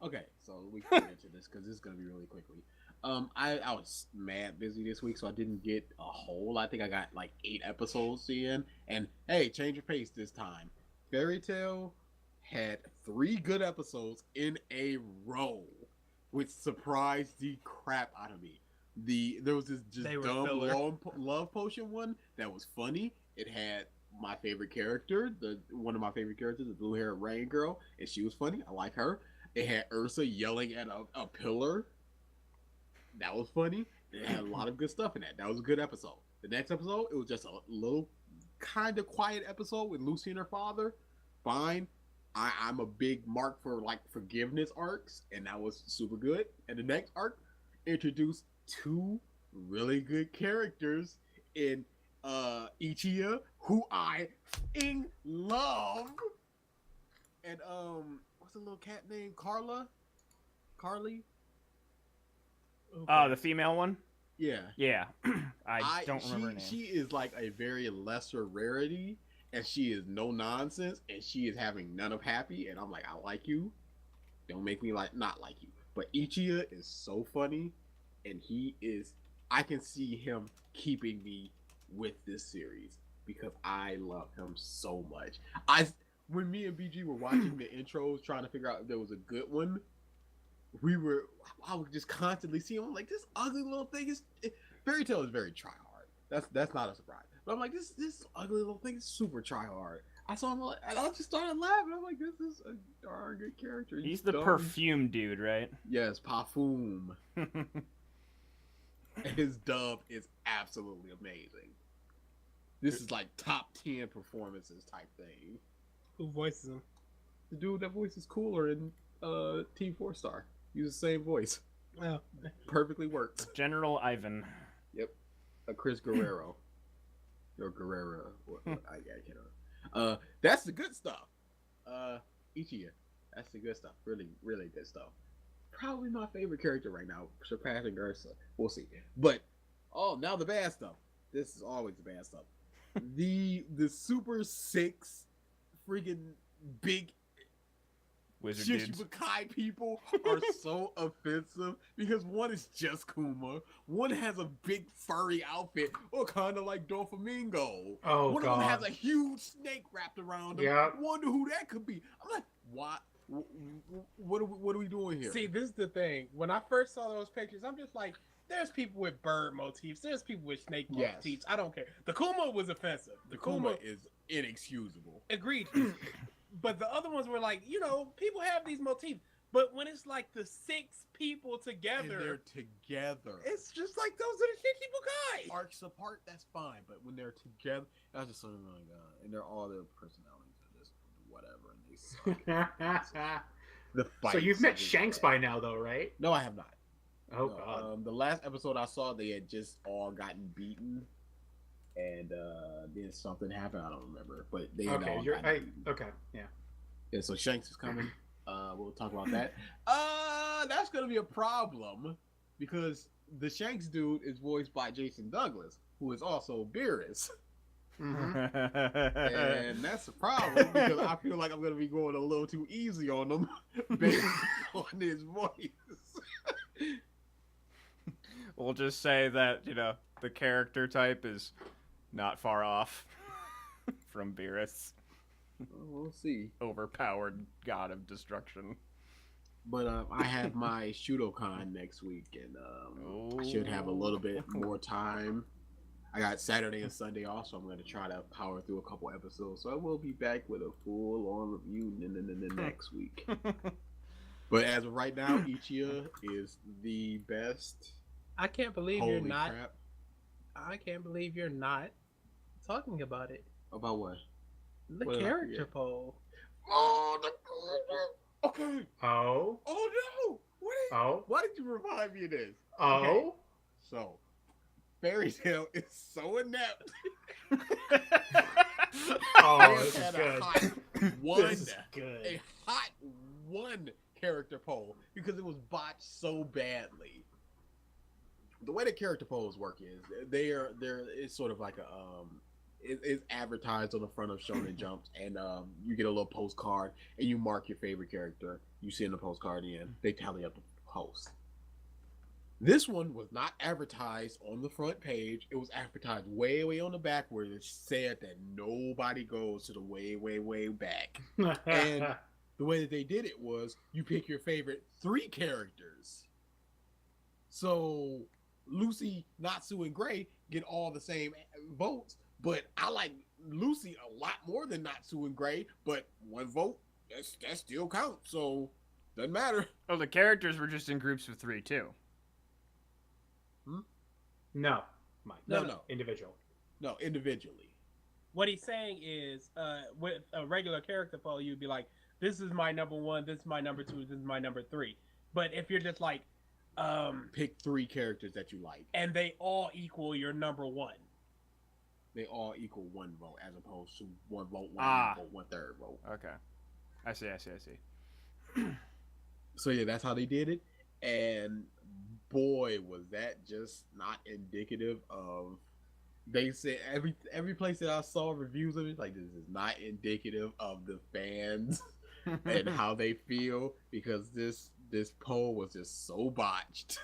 Okay, so we can get into this because this is gonna be really quickly. I was mad busy this week, so I didn't get a whole. I think I got like 8 episodes in, and hey, change your pace this time. Fairy Tail had 3 good episodes in a row, which surprised the crap out of me. There was this just They were dumb filler. love potion one that was funny. It had my favorite character, one of my favorite characters, the blue haired rain girl, and she was funny. I like her. It had Ursa yelling at a pillar. That was funny. It had a lot of good stuff in that. That was a good episode. The next episode, it was just a little kind of quiet episode with Lucy and her father. Fine. I'm a big mark for like forgiveness arcs, and that was super good. And the next arc introduced 2 really good characters in Ichiya, who I f***ing love. And what's the little cat name? Carly? Oh, the female one? Yeah. Yeah. I don't remember her name. She is like a very lesser rarity, and she is no nonsense, and she is having none of happy, and I'm like, I like you. Don't make me not like you. But Ichiya is so funny, and I can see him keeping me with this series because I love him so much. When me and BG were watching the intros, trying to figure out if there was a good one, I would just constantly see him. I'm like, this ugly little thing Fairy Tail is very try hard. That's not a surprise. But I'm like, this ugly little thing is super try hard. I saw him and I just started laughing. I'm like, this is a darn good character. He's the dumb. perfume dude, right? Yes, Parfum. His dub is absolutely amazing. This is like top 10 performances type thing. Who voices him? The dude that voice is cooler in Team 4 Star. Use the same voice. Oh, Perfectly works. General Ivan. Chris Guerrero. Or Guerrero. I can't. That's the good stuff. Ichiya. That's the good stuff. Really, really good stuff. Probably my favorite character right now, surpassing Ursa. We'll see. But now the bad stuff. This is always the bad stuff. the Super 6 freaking big Wizard dudes. Shichibukai people are so offensive because one is just Kuma, one has a big furry outfit, or kind of like Doflamingo. Oh One God. of them has a huge snake wrapped around him. Yeah. Wonder who that could be. I'm like, what? What are we doing here? see, this is the thing. When I first saw those pictures, I'm just like, there's people with bird motifs. There's people with snake Yes. motifs. I don't care. The Kuma was offensive. the Kuma is inexcusable. Agreed. But the other ones were like, people have these motifs. But when it's like the 6 people And together, they're together. it's just like those are the Shichibukai. Arcs apart, that's fine. But when they're together, that's just something like and they're all their personalities are just whatever, and they suck. The So you've met fights are Shanks just by bad. now, though, right? No, I have not. Oh god. The last episode I saw, they had just all gotten beaten, and then something happened. I don't remember, but they had Okay, all gotten beaten. okay, yeah. Yeah, so Shanks is coming. We'll talk about that. That's gonna be a problem because the Shanks dude is voiced by Jason Douglas, who is also Beerus. And that's a problem because I feel like I'm gonna be going a little too easy on him based on his voice. We'll just say that, the character type is not far off from Beerus. We'll see. Overpowered god of destruction. But I have my Shudokan next week, and I should have a little bit more time. I got Saturday and Sunday off, so I'm going to try to power through a couple episodes. So I will be back with a full-on review next week. But as of right now, Ichiya is the best. I can't believe Holy you're not. crap. I can't believe you're not talking about it. About what? The What did I character forget? poll. Oh, okay. Oh. Oh no! Oh. Why did you remind me of this? Oh. Okay. So, Fairy Tail is so inept. Oh, They this is had a good. hot one, This is good. a hot one character poll because it was botched so badly. The way the character polls work is they're it's sort of like a it's advertised on the front of Shonen Jumps, and you get a little postcard and you mark your favorite character. You send the postcard in, they tally up the post. This one was not advertised on the front page. It was advertised way, way on the back where it said that nobody goes to the way, way, way back. And the way that they did it was you pick your favorite 3 characters. So Lucy, Natsu, and Gray get all the same votes, but I like Lucy a lot more than Natsu and Gray, but 1 vote, that still counts, so doesn't matter. Oh, the characters were just in groups of 3 too. No, Mike. No. Individual. No, individually. What he's saying is, with a regular character poll, you'd be like, "This is my number 1. This is my number 2. This is my number 3." But if you're just like, Pick 3 characters that you like. and they all equal your number 1. They all equal 1 vote as opposed to 1 vote, 1 vote, 1/3 vote. Okay. I see. So yeah, that's how they did it. And boy, was that just not indicative of. They said every place that I saw reviews of it, like, this is not indicative of the fans and how they feel, because this poll was just so botched.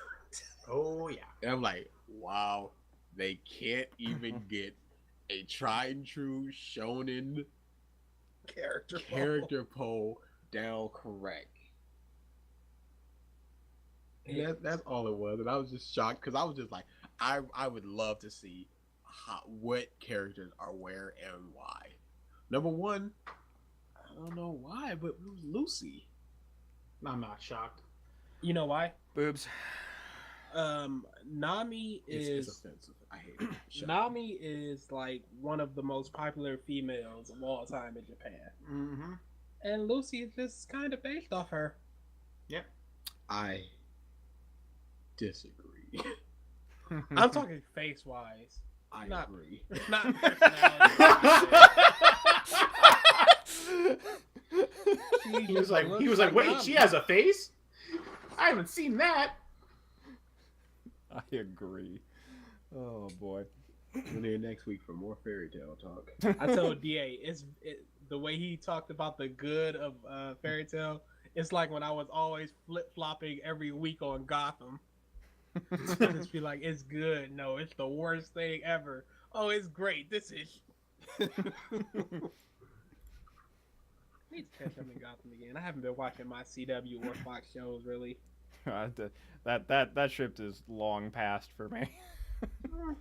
Oh yeah. And I'm like, wow, they can't even get a tried and true shonen character poll down correct. And that's all it was. And I was just shocked because I was just like, I would love to see what characters are where and why. Number 1, I don't know why, but it was Lucy. I'm not shocked. You know why? Boobs. Nami It's is offensive. I hate it. Shut up. Nami is like one of the most popular females of all time in Japan, Mm-hmm. and Lucy is just kind of based off her. I disagree. I'm talking face wise, I Not- agree. not personality. He was like, wait, she has a face? I haven't seen that. I agree. Oh boy. Tune in next week for more fairy tale talk. I told Da, the way he talked about the good of Fairy Tail. It's like when I was always flip flopping every week on Gotham. Just be like, it's good. No, it's the worst thing ever. Oh, it's great. This is. I need to catch up in Gotham again. I haven't been watching my CW or Fox shows really. That shift is long past for me.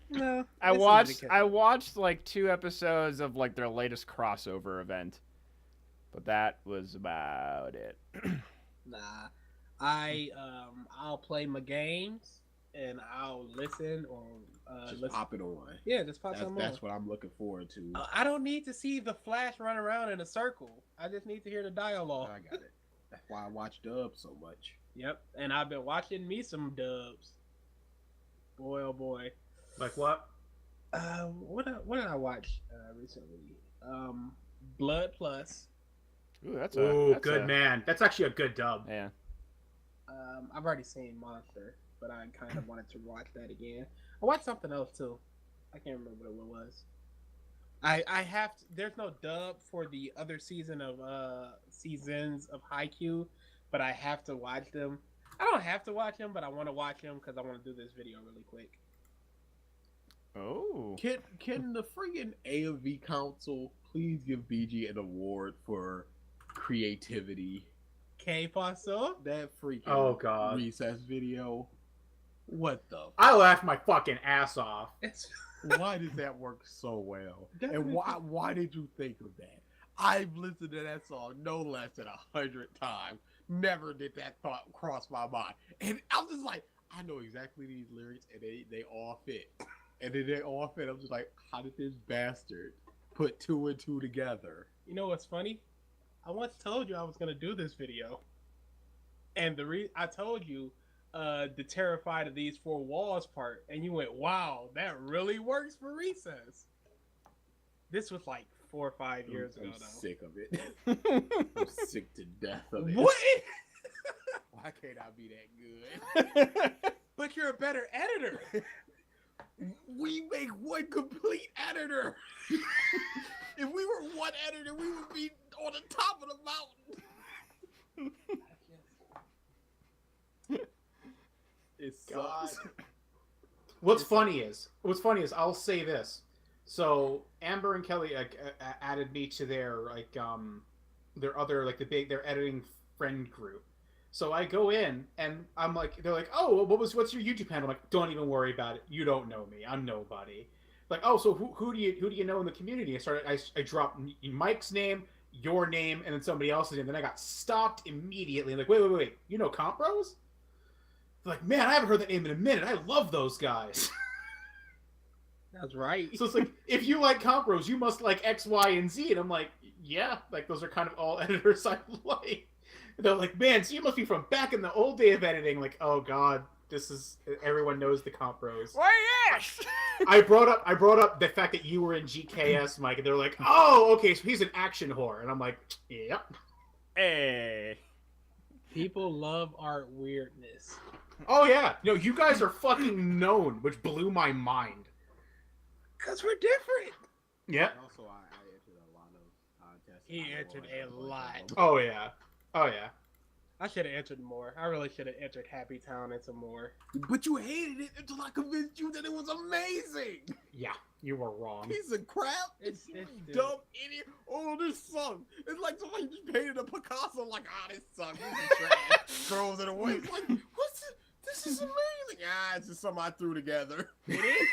No, I watched like 2 episodes of like their latest crossover event, but that was about it. Nah, I'll play my games and I'll listen or Just listen. pop it on. Yeah, just pop something That's on. what I'm looking forward to. I don't need to see the Flash run around in a circle. I just need to hear the dialogue. I got it. That's why I watch Dub so much. Yep, and I've been watching me some dubs. Boy, oh boy. Like what? What did I watch recently? Blood Plus. Ooh, that's good a, man. That's actually a good dub. Yeah. I've already seen Monster, but I kind of wanted to watch that again. I watched something else too. I can't remember what it was. I have to, there's no dub for the other seasons of Haikyuu, but I have to watch them. I don't have to watch them, but I want to watch them because I want to do this video really quick. Oh. Can the freaking AMV Council please give BG an award for creativity? K Paso? That freaking Oh, God. recess video. What the? I laughed my fucking ass off. It's Why did that work so well? And why did you think of that? I've listened to that song no less than 100 times. Never did that thought cross my mind. And I'm just like, I know exactly these lyrics, and they all fit. And then they all fit. I'm just like, how did this bastard put 2 and 2 together? You know what's funny? I once told you I was gonna do this video, and I told you the terrified of these 4 walls part, and you went, "Wow, that really works for recess." This was like 4 or 5 years ago, I'm though. sick of it. I'm sick to death of it. What? Why can't I be that good? But you're a better editor. We make one complete editor. If we were one editor, we would be on the top of the mountain. It sucks. What's funny is I'll say this. So Amber and Kelly added me to their their other their editing friend group. So I go in and I'm like, they're like, oh, what's your YouTube handle? I'm like, don't even worry about it. You don't know me. I'm nobody. Like, oh, so who do you know in the community? I dropped Mike's name, your name, and then somebody else's name. Then I got stopped immediately. Like, wait, you know Comp Bros? They're like, man, I haven't heard that name in a minute. I love those guys. That's right. So it's like, if you like Comp Bros, you must like X, Y, and Z. And I'm like, yeah, like those are kind of all editors I like. And they're like, man, so you must be from back in the old day of editing. Like, oh god, everyone knows the Comp Bros. Why yes? I brought up the fact that you were in GKS, Mike, and they're like, oh, okay, so he's an action whore. And I'm like, yep. Hey. People love art weirdness. Oh yeah, no, you guys are fucking known, which blew my mind. Because we're different. Yeah. Also, I entered a lot of contests. He entered a lot. Oh yeah. Oh yeah. I should have entered more. I really should have entered Happy Town and some more. But you hated it until I convinced you that it was amazing. Yeah, you were wrong. Piece of crap. It's Dumb idiot. Oh, this sucks. It's like somebody just painted a Picasso like, this sucks. This is trash. Throws it away. It's like, what's it? This is amazing. It's just something I threw together. It is.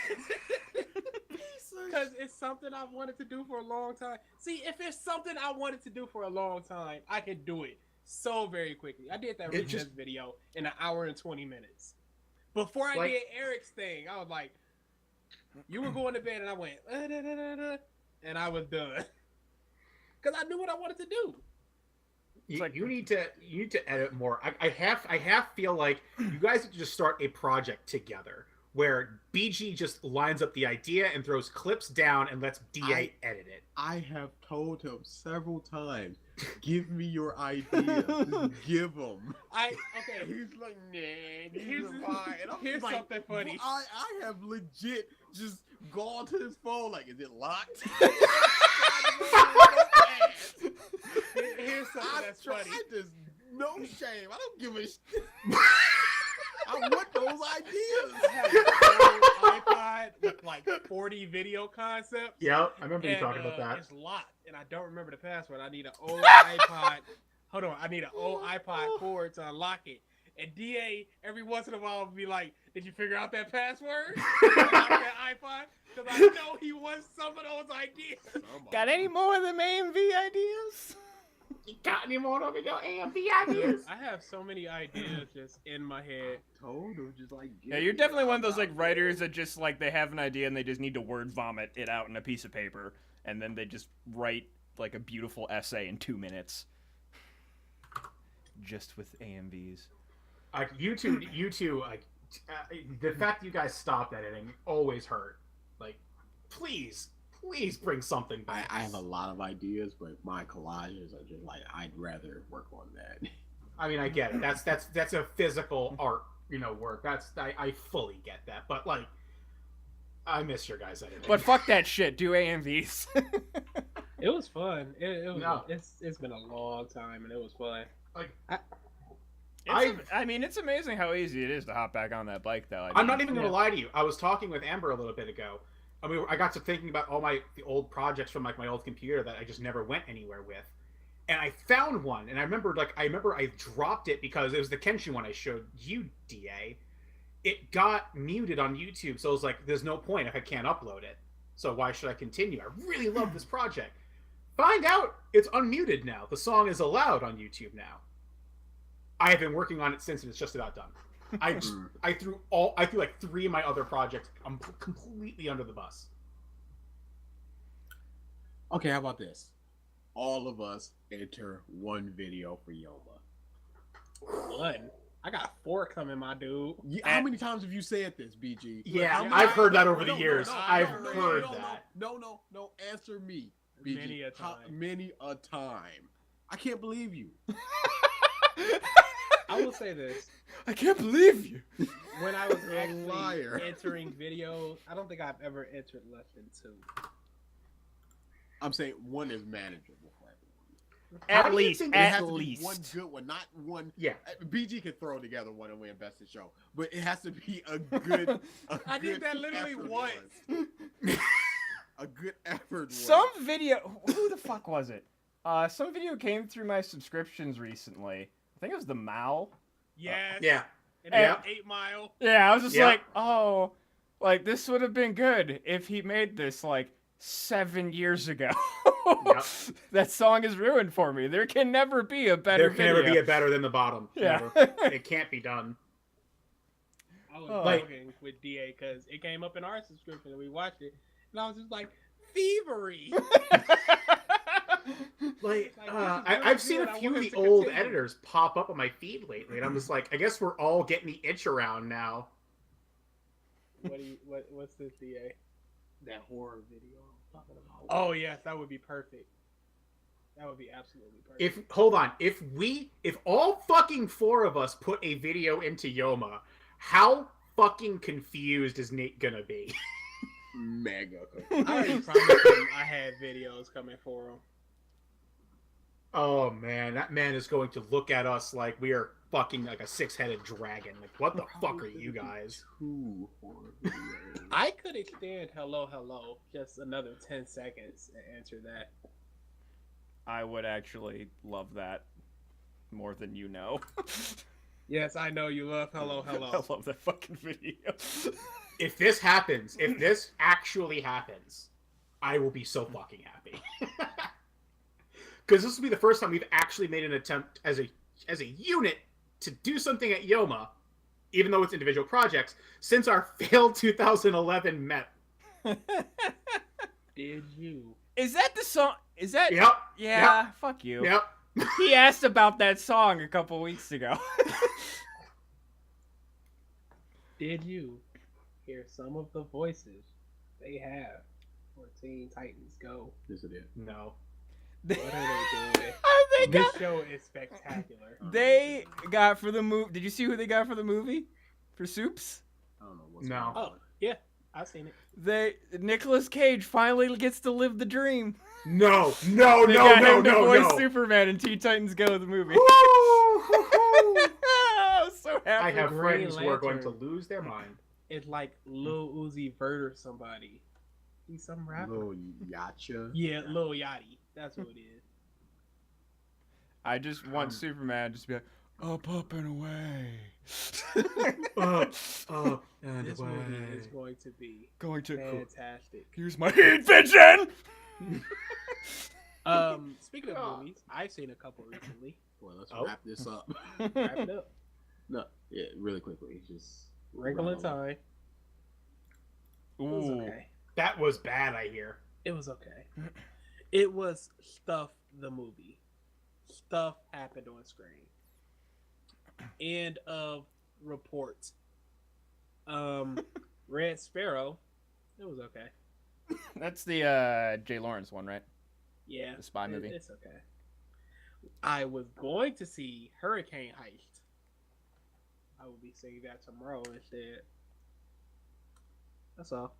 Because it's something I've wanted to do for a long time. See, if it's something I wanted to do for a long time, I could do it so very quickly. I did that recess video in 1 hour and 20 minutes. Before I did Eric's thing, I was like, you were going to bed, and I went, and I was done. Because I knew what I wanted to do. You need to edit more. I feel like you guys need to just start a project together where BG just lines up the idea and throws clips down and lets DA edit it. I have told him several times, give me your ideas. Just give them. Okay. He's like, nah, Here's fine. And I'm here's like, something funny. I have legit just gone to his phone like, is it locked? Here's something that's funny. I just, no shame. I don't give a shit. I want those ideas. I have an old iPod with like 40 video concepts. Yep, I remember you talking about that. It's locked, and I don't remember the password. I need an old iPod. Hold on, I need an old iPod cord to unlock it. And DA every once in a while will be like, "Did you figure out that password? Unlock that iPod?" Because I know he wants some of those ideas. Got any more of them AMV ideas? You got any more of your AMV ideas? I have so many ideas just in my head. Told him, just like, Yeah, you're definitely one of those like writers that just like they have an idea and they just need to word vomit it out in a piece of paper, and then they just write like a beautiful essay in 2 minutes, just with AMVs. Like YouTube, like the fact you guys stopped editing always hurt. Like, please bring something back. I have a lot of ideas, but my collages are just like I'd rather work on that. I mean, I get it. That's a physical art, work. I fully get that. But like, I miss your guys editing. But fuck that shit. Do AMVs. It was fun. It was. No. It's been a long time, and it was fun. Like, I mean, it's amazing how easy it is to hop back on that bike, though. I'm not even gonna lie to you. I was talking with Amber a little bit ago. I mean, I got to thinking about all the old projects from like my old computer that I just never went anywhere with, and I found one. And I remember I dropped it because it was the Kenshin one I showed you, Da. It got muted on YouTube, so I was like, "There's no point if I can't upload it. So why should I continue? I really love this project." Find out it's unmuted now. The song is allowed on YouTube now. I have been working on it since, and it's just about done. I threw like 3 of my other projects completely under the bus. Okay, how about this? All of us enter one video for Yoma. One. I got 4 coming, my dude. How many times have you said this, BG? Yeah, I've heard that over the years. I've heard that. No. Answer me, BG. Many a time. Many a time. I can't believe you. I will say this. I can't believe you. When I was You're a actually liar. entering videos, I don't think I've ever entered less than 2. I'm saying one is manageable for everyone. How At do you least, think It has at to be least. one good one, not one. Yeah. BG could throw together one and win best in show, but it has to be a good. I did that literally effort once. one. A good effort. One. Some video. Who the fuck was it? Some video came through my subscriptions recently. I think it was the Mao. Yes. Yeah. And Yeah. 8 Mile. Yeah, I was just Yeah. like, oh, like this would have been good if he made this like 7 years ago. Yep. That song is ruined for me. There can never be a better. There can never video. be a better than the bottom. Yeah. Never. It can't be done. I was Oh. joking with DA because it came up in our subscription and we watched it. And I was just like, thievery. Like, Like, this is I've seen good. a I few of want the us to old continue. editors pop up on my feed lately, and I'm just like, I guess we're all getting the itch around now. What's this DA? that horror video I'm talking about. Oh yes, that would be perfect. That would be absolutely perfect. If all fucking 4 of us put a video into Yoma, how fucking confused is Nate gonna be? Mega. I already promised him I had videos coming for him. Oh man, that man is going to look at us like we are fucking like a 6-headed dragon. Like, what the fuck are you guys? 2 horror videos. I could extend hello just another 10 seconds and answer that. I would actually love that more than you know. Yes, I know you love hello. I love that fucking video. If this happens, if this actually happens, I will be so fucking happy. Because this will be the first time we've actually made an attempt as a unit to do something at Yoma, even though it's individual projects, since our failed 2011 Met. Did you? Is that the song? Is that? Yep. Yeah. Fuck you. Yep. He asked about that song a couple weeks ago. Did you hear some of the voices they have for Teen Titans Go? Yes, it is. No. What are they doing? They This got, show is spectacular. they got for the movie. Did you see who they got for the movie? For Soups? I don't know what's No. going on. Oh, yeah, I've seen it. Nicolas Cage finally gets to live the dream. No. They got him to voice No. Superman in Teen Titans Go, the movie. Woo! I was so happy. I have Green friends who are going to Lantern. lose their mind. It's like Lil Uzi Vert or somebody. He's some rapper. Little Yacha. Yeah, Lil Yachty. That's who it is. I just want Superman just to be like, up and away. And This movie is going to be Going to fantastic. here's my heat vision. Speaking of God. movies, I've seen a couple recently. Well, let's Oh. wrap this up. Wrap it up. No, yeah, really quickly. Just Wrinkle in Time. It was Ooh. okay. That was bad, I hear. It was okay. It was Stuff the movie. Stuff happened on screen. End of report. Red Sparrow. It was okay. That's the Jay Lawrence one, right? Yeah. The spy movie. It's okay. I was going to see Hurricane Heist. I will be seeing that tomorrow instead. That's all.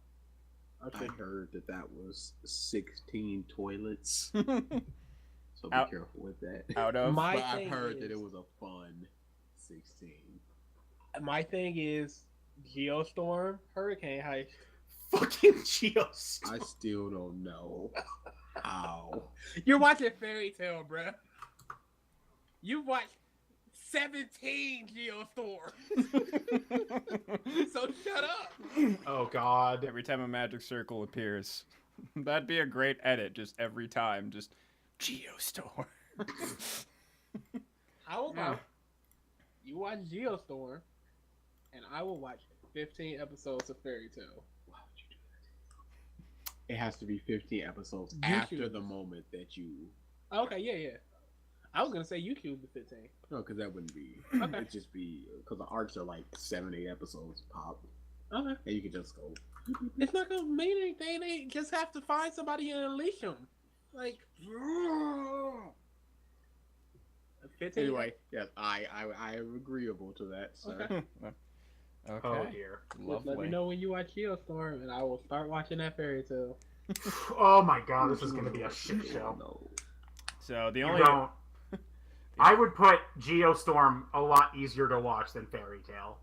I heard that was 16 toilets, Out- so be careful with that. Out of. My But I've thing heard is- that it was a fun 16. My thing is Geostorm, Hurricane Heist. Fucking Geostorm. I still don't know how. You're watching Fairy Tale, bruh. You watched 17 Geostorms. So shut up. Oh God. Every time a magic circle appears. That'd be a great edit, just every time. Just Geostorm. How about Yeah. you watch Geostorm and I will watch 15 episodes of Fairy Tale. Why would you do that? It has to be 15 episodes You after choose. the moment that you. Okay, yeah. I was gonna say you choose the 15. No, because that wouldn't be. Okay. It'd just be because the arcs are like 7-8 episodes pop, Okay. and you can just go. It's not gonna mean anything. They just have to find somebody and unleash them. Like, 15. Anyway, yes, I am agreeable to that, sir. Okay. Okay. Oh dear. Just let me Lovely. know when you watch Geostorm, and I will start watching that Fairy Tale. Oh my God, this is gonna be a shit show. No. So the You only don't. I would put Geostorm a lot easier to watch than Fairy Tale.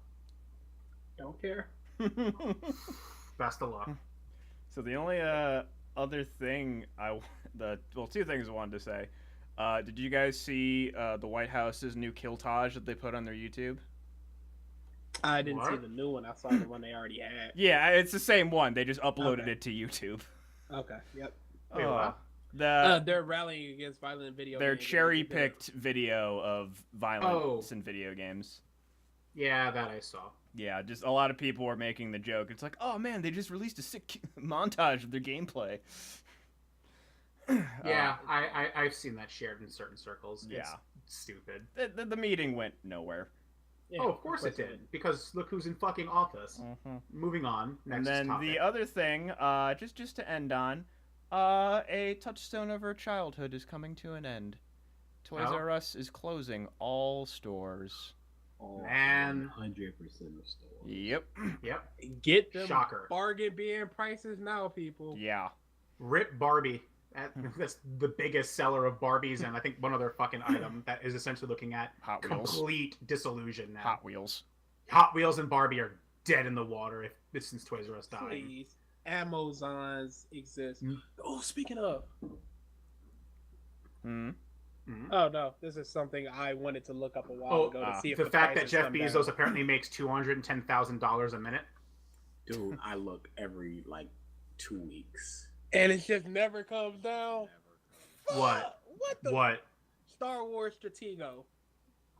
Don't care. Best of luck. So the only other thing two things I wanted to say. Did you guys see the White House's new Kiltage that they put on their YouTube? I didn't see What? the new one. I saw the one they already had. Yeah, it's the same one. They just uploaded Okay. it to YouTube. Okay. Yep. Wait, what? They're rallying against violent video. Their games. cherry-picked video of violence in video games. Yeah, that I saw. Yeah, just a lot of people were making the joke. It's like, oh man, they just released a sick montage of their gameplay. Yeah, I've seen that shared in certain circles. Yeah. It's stupid. The meeting went nowhere. Yeah, Oh, of course it did. Because look who's in fucking office. Moving on. Next And then topic. the other thing, just to end on, a touchstone of our childhood is coming to an end. Toys Oh. R Us is closing all stores. Oh, Man. 100% of stores. Yep. Yep. Get them Shocker. bargain bin prices now, people. Yeah. Rip Barbie. That's the biggest seller of Barbies, and I think one other fucking item that is essentially looking at Hot Wheels. complete disillusion now. Hot Wheels. Hot Wheels and Barbie are dead in the water since Toys R Us died. Please. Amazons exist. Mm. Oh, speaking of. Hmm. Mhm. Oh, no. This is something I wanted to look up a while Oh, ago to see if the fact that prices Jeff come Bezos down. apparently makes $210,000 a minute. Dude, I look every like 2 weeks. And it just never comes down. What? Fuck! What the? What? Star Wars Stratego.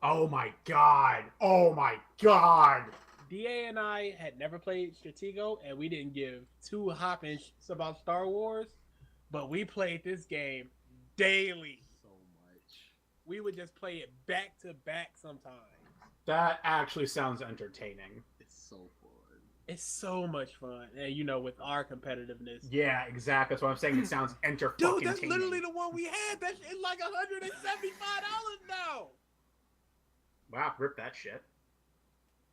Oh my god! Oh my god! DA and I had never played Stratego, and we didn't give two hopping shits about Star Wars, but we played this game daily. So much. We would just play it back to back sometimes. That actually sounds entertaining. It's so fun. It's so much fun, and you know, with our competitiveness. Yeah, exactly. That's what I'm saying. It sounds enter Dude, fucking that's taining. literally the one we had. That's it's like $175 now. Wow, rip that shit.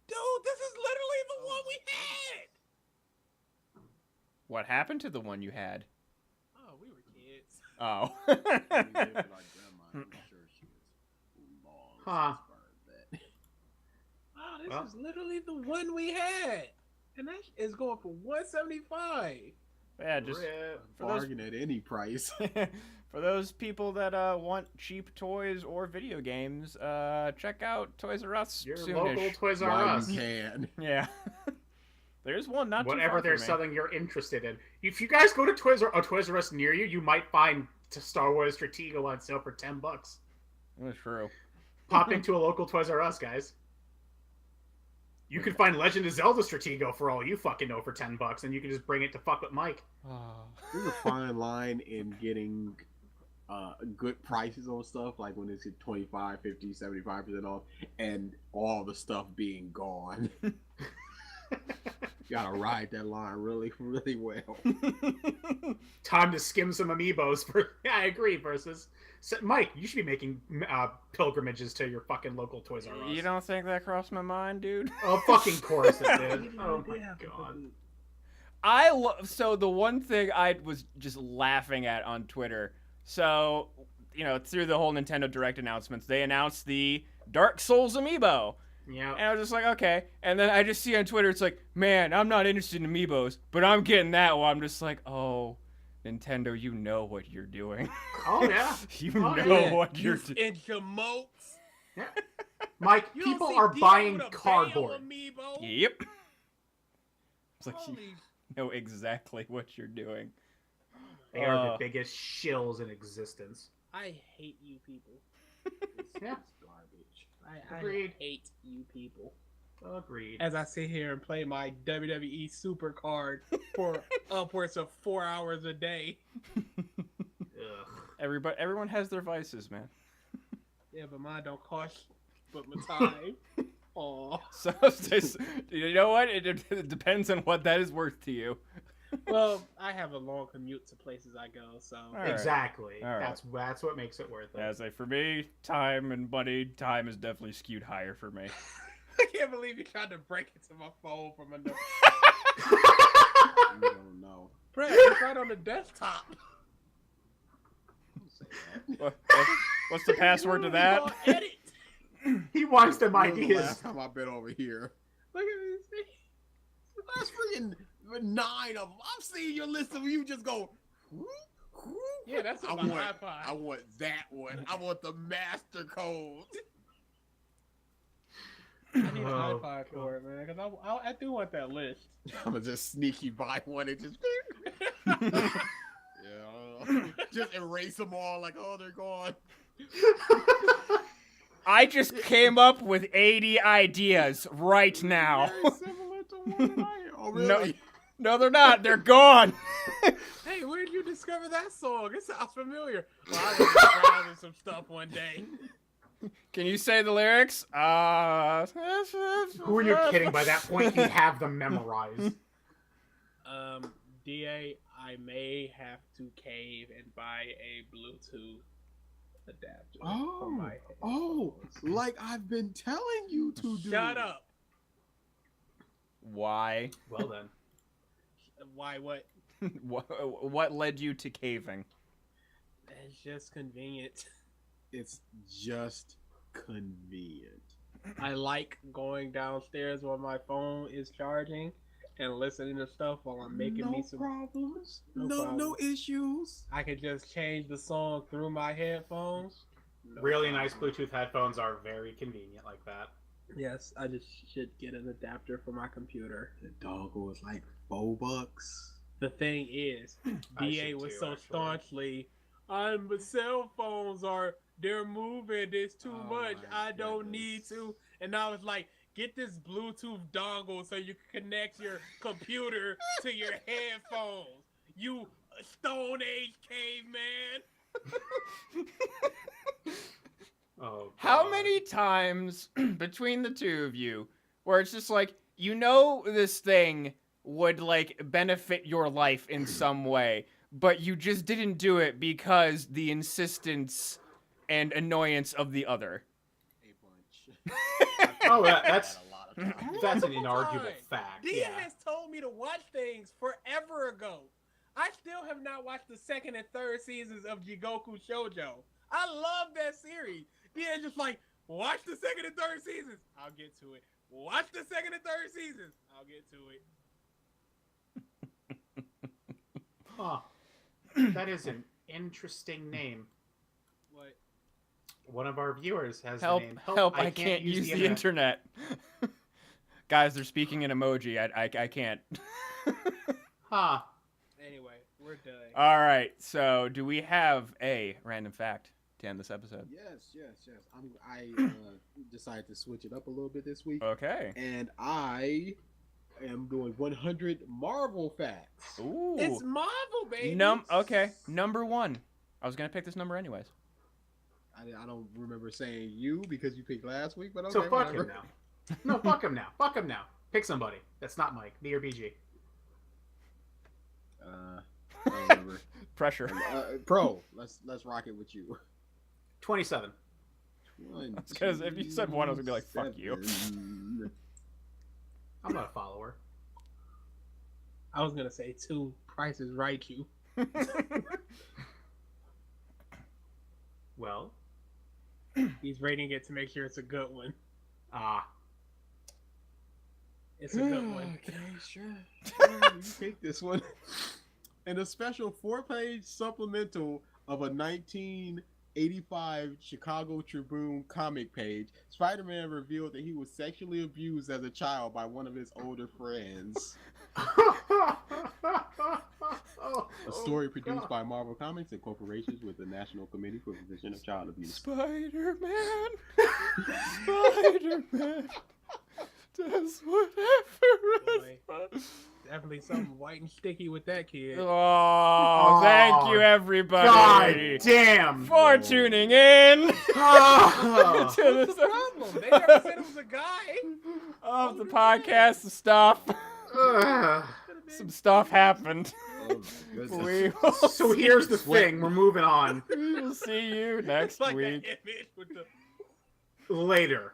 Dude, this is literally the one we had. What happened to the one you had? Oh, we were kids. Oh. We lived with our grandma. I'm sure she was long Huh. since burned that. Oh, this Well. is literally the one we had. And that is going for $175. Yeah, just Rip. for those Bargain at any price. for those people that want cheap toys or video games, check out Toys R Us Your soonish. local Toys R While Us. you can. Yeah. There's one not too Whatever far they're from me. selling you're interested in. If you guys go to Toys R Us near you, you might find Star Wars Stratego on sale for $10. That's true. Pop into a local Toys R Us, guys. You can find Legend of Zelda Stratego for all you fucking know for $10, and you can just bring it to fuck with Mike. Oh. There's a fine line in getting good prices on stuff, like when it's at 25, 50, 75% off, and all the stuff being gone. You gotta ride that line really, really well. Time to skim some amiibos. Yeah, I agree. Versus Mike, you should be making pilgrimages to your fucking local Toys R Us. You don't think that crossed my mind, dude? Oh, fucking course it did. Oh my god. So the one thing I was just laughing at on Twitter. So, through the whole Nintendo Direct announcements, they announced the Dark Souls amiibo. Yeah. And I was just like, okay. And then I just see on Twitter, it's like, man, I'm not interested in amiibos, but I'm getting that one. I'm just like, oh, Nintendo, you know what you're doing. Oh, yeah. You Oh, know yeah. what you're doing. In Jamotes. Yeah. Mike, You don't people see are Dio buying with a cardboard. Bale amiibo? Yep. It's like, you Holy know exactly what you're doing. They are the biggest shills in existence. I hate you people. Yeah. Garbage. I Agreed. hate you people. Agreed. As I sit here and play my WWE Super card for upwards of 4 hours a day. Ugh. Everyone has their vices, man. Yeah, but mine don't cost but my time. Aw. So, you know what? It depends on what that is worth to you. Well, I have a long commute to places I go, so. All right. Exactly. All right. That's what makes it worth it. Yeah, for me, time and money, time is definitely skewed higher for me. I can't believe you tried to break into my phone from a. You don't know. Brett, it's right on the desktop. Don't say that. What's the password to that? You're gonna edit. He wants them When was the ideas. last time I've been over here? Look at this. That's freaking 9 of them. I'm seeing your list of you just go. Yeah, that's I on my want, iPod. I want that one. I want the master code. I need an Oh, iPod for it, man, because I do want that list. I'm gonna just sneaky buy one and just just erase them all like, oh, they're gone. I just came up with 80 ideas right now. Very similar to one that I. Oh, really? No, they're not. They're gone. Hey, where did you discover that song? It sounds familiar. Well, I was just browsing some stuff one day. Can you say the lyrics? Who are you kidding? By that point, you have them memorized. DA, I may have to cave and buy a Bluetooth adapter for my headphones. Like I've been telling you to do. Shut up. Why? Well then. Why, what? What led you to caving? It's just convenient. It's just convenient. I like going downstairs while my phone is charging and listening to stuff while I'm making me some problems. No No issues. I could just change the song through my headphones. No Really nice problem. Bluetooth headphones are very convenient like that. Yes, I just should get an adapter for my computer. The dongle was like $4. The thing is, I DA should was too, so actually. staunchly, but cell phones they're moving, it's too Oh much, my I don't need goodness. to. And I was like, get this Bluetooth dongle so you can connect your computer to your headphones. You Stone Age caveman. Oh. How God. many times between the two of you where it's just like, this thing would like benefit your life in some way, but you just didn't do it because the insistence and annoyance of the other? A bunch. Oh, that's a lot of times. that's an Multiple inarguable times. fact. Dia Yeah. has told me to watch things forever ago. I still have not watched the second and third seasons of Jigoku Shoujo. I love that series. Dia's just like, watch the second and third seasons. I'll get to it. Watch the second and third seasons. I'll get to it. Huh. That is an interesting name. What? One of our viewers has Help, the name. help, I can't use the internet. Guys, they're speaking in emoji. I can't. Huh. Anyway, we're done. All right, so do we have a random fact to end this episode? Yes. I decided to switch it up a little bit this week, Okay. and I am doing 100 Marvel facts. Ooh. It's Marvel, baby. Okay, number one. I was gonna pick this number anyways. I don't remember saying you because you picked last week, but okay. So fuck whatever. him now. No, fuck him now. Fuck him now. Pick somebody. That's not Mike. Me or BG. I don't remember. Pressure. Pro, let's rock it with you. 27. Because if you said 1, I was gonna be like, fuck you. I'm not a follower. I was gonna say 2. Price is Right, you. Well. He's rating it to make sure it's a good one. It's a good one. Okay, sure. You take this one. In a special 4-page supplemental of a 1985 Chicago Tribune comic page, Spider-Man revealed that he was sexually abused as a child by one of his older friends. A story produced by Marvel Comics in corporation with the National Committee for Prevention of Child Abuse. Spider-Man. Spider-Man. Does whatever is fun. Definitely something white and sticky with that kid. Oh, thank you everybody. God damn. For tuning in Oh. to What's the problem? They never said it was a guy. of the podcast of stuff. Ugh. Some stuff happened. Oh my goodness. We will, So here's the thing. We're moving on. we will see you next It's like week. that image with the Later.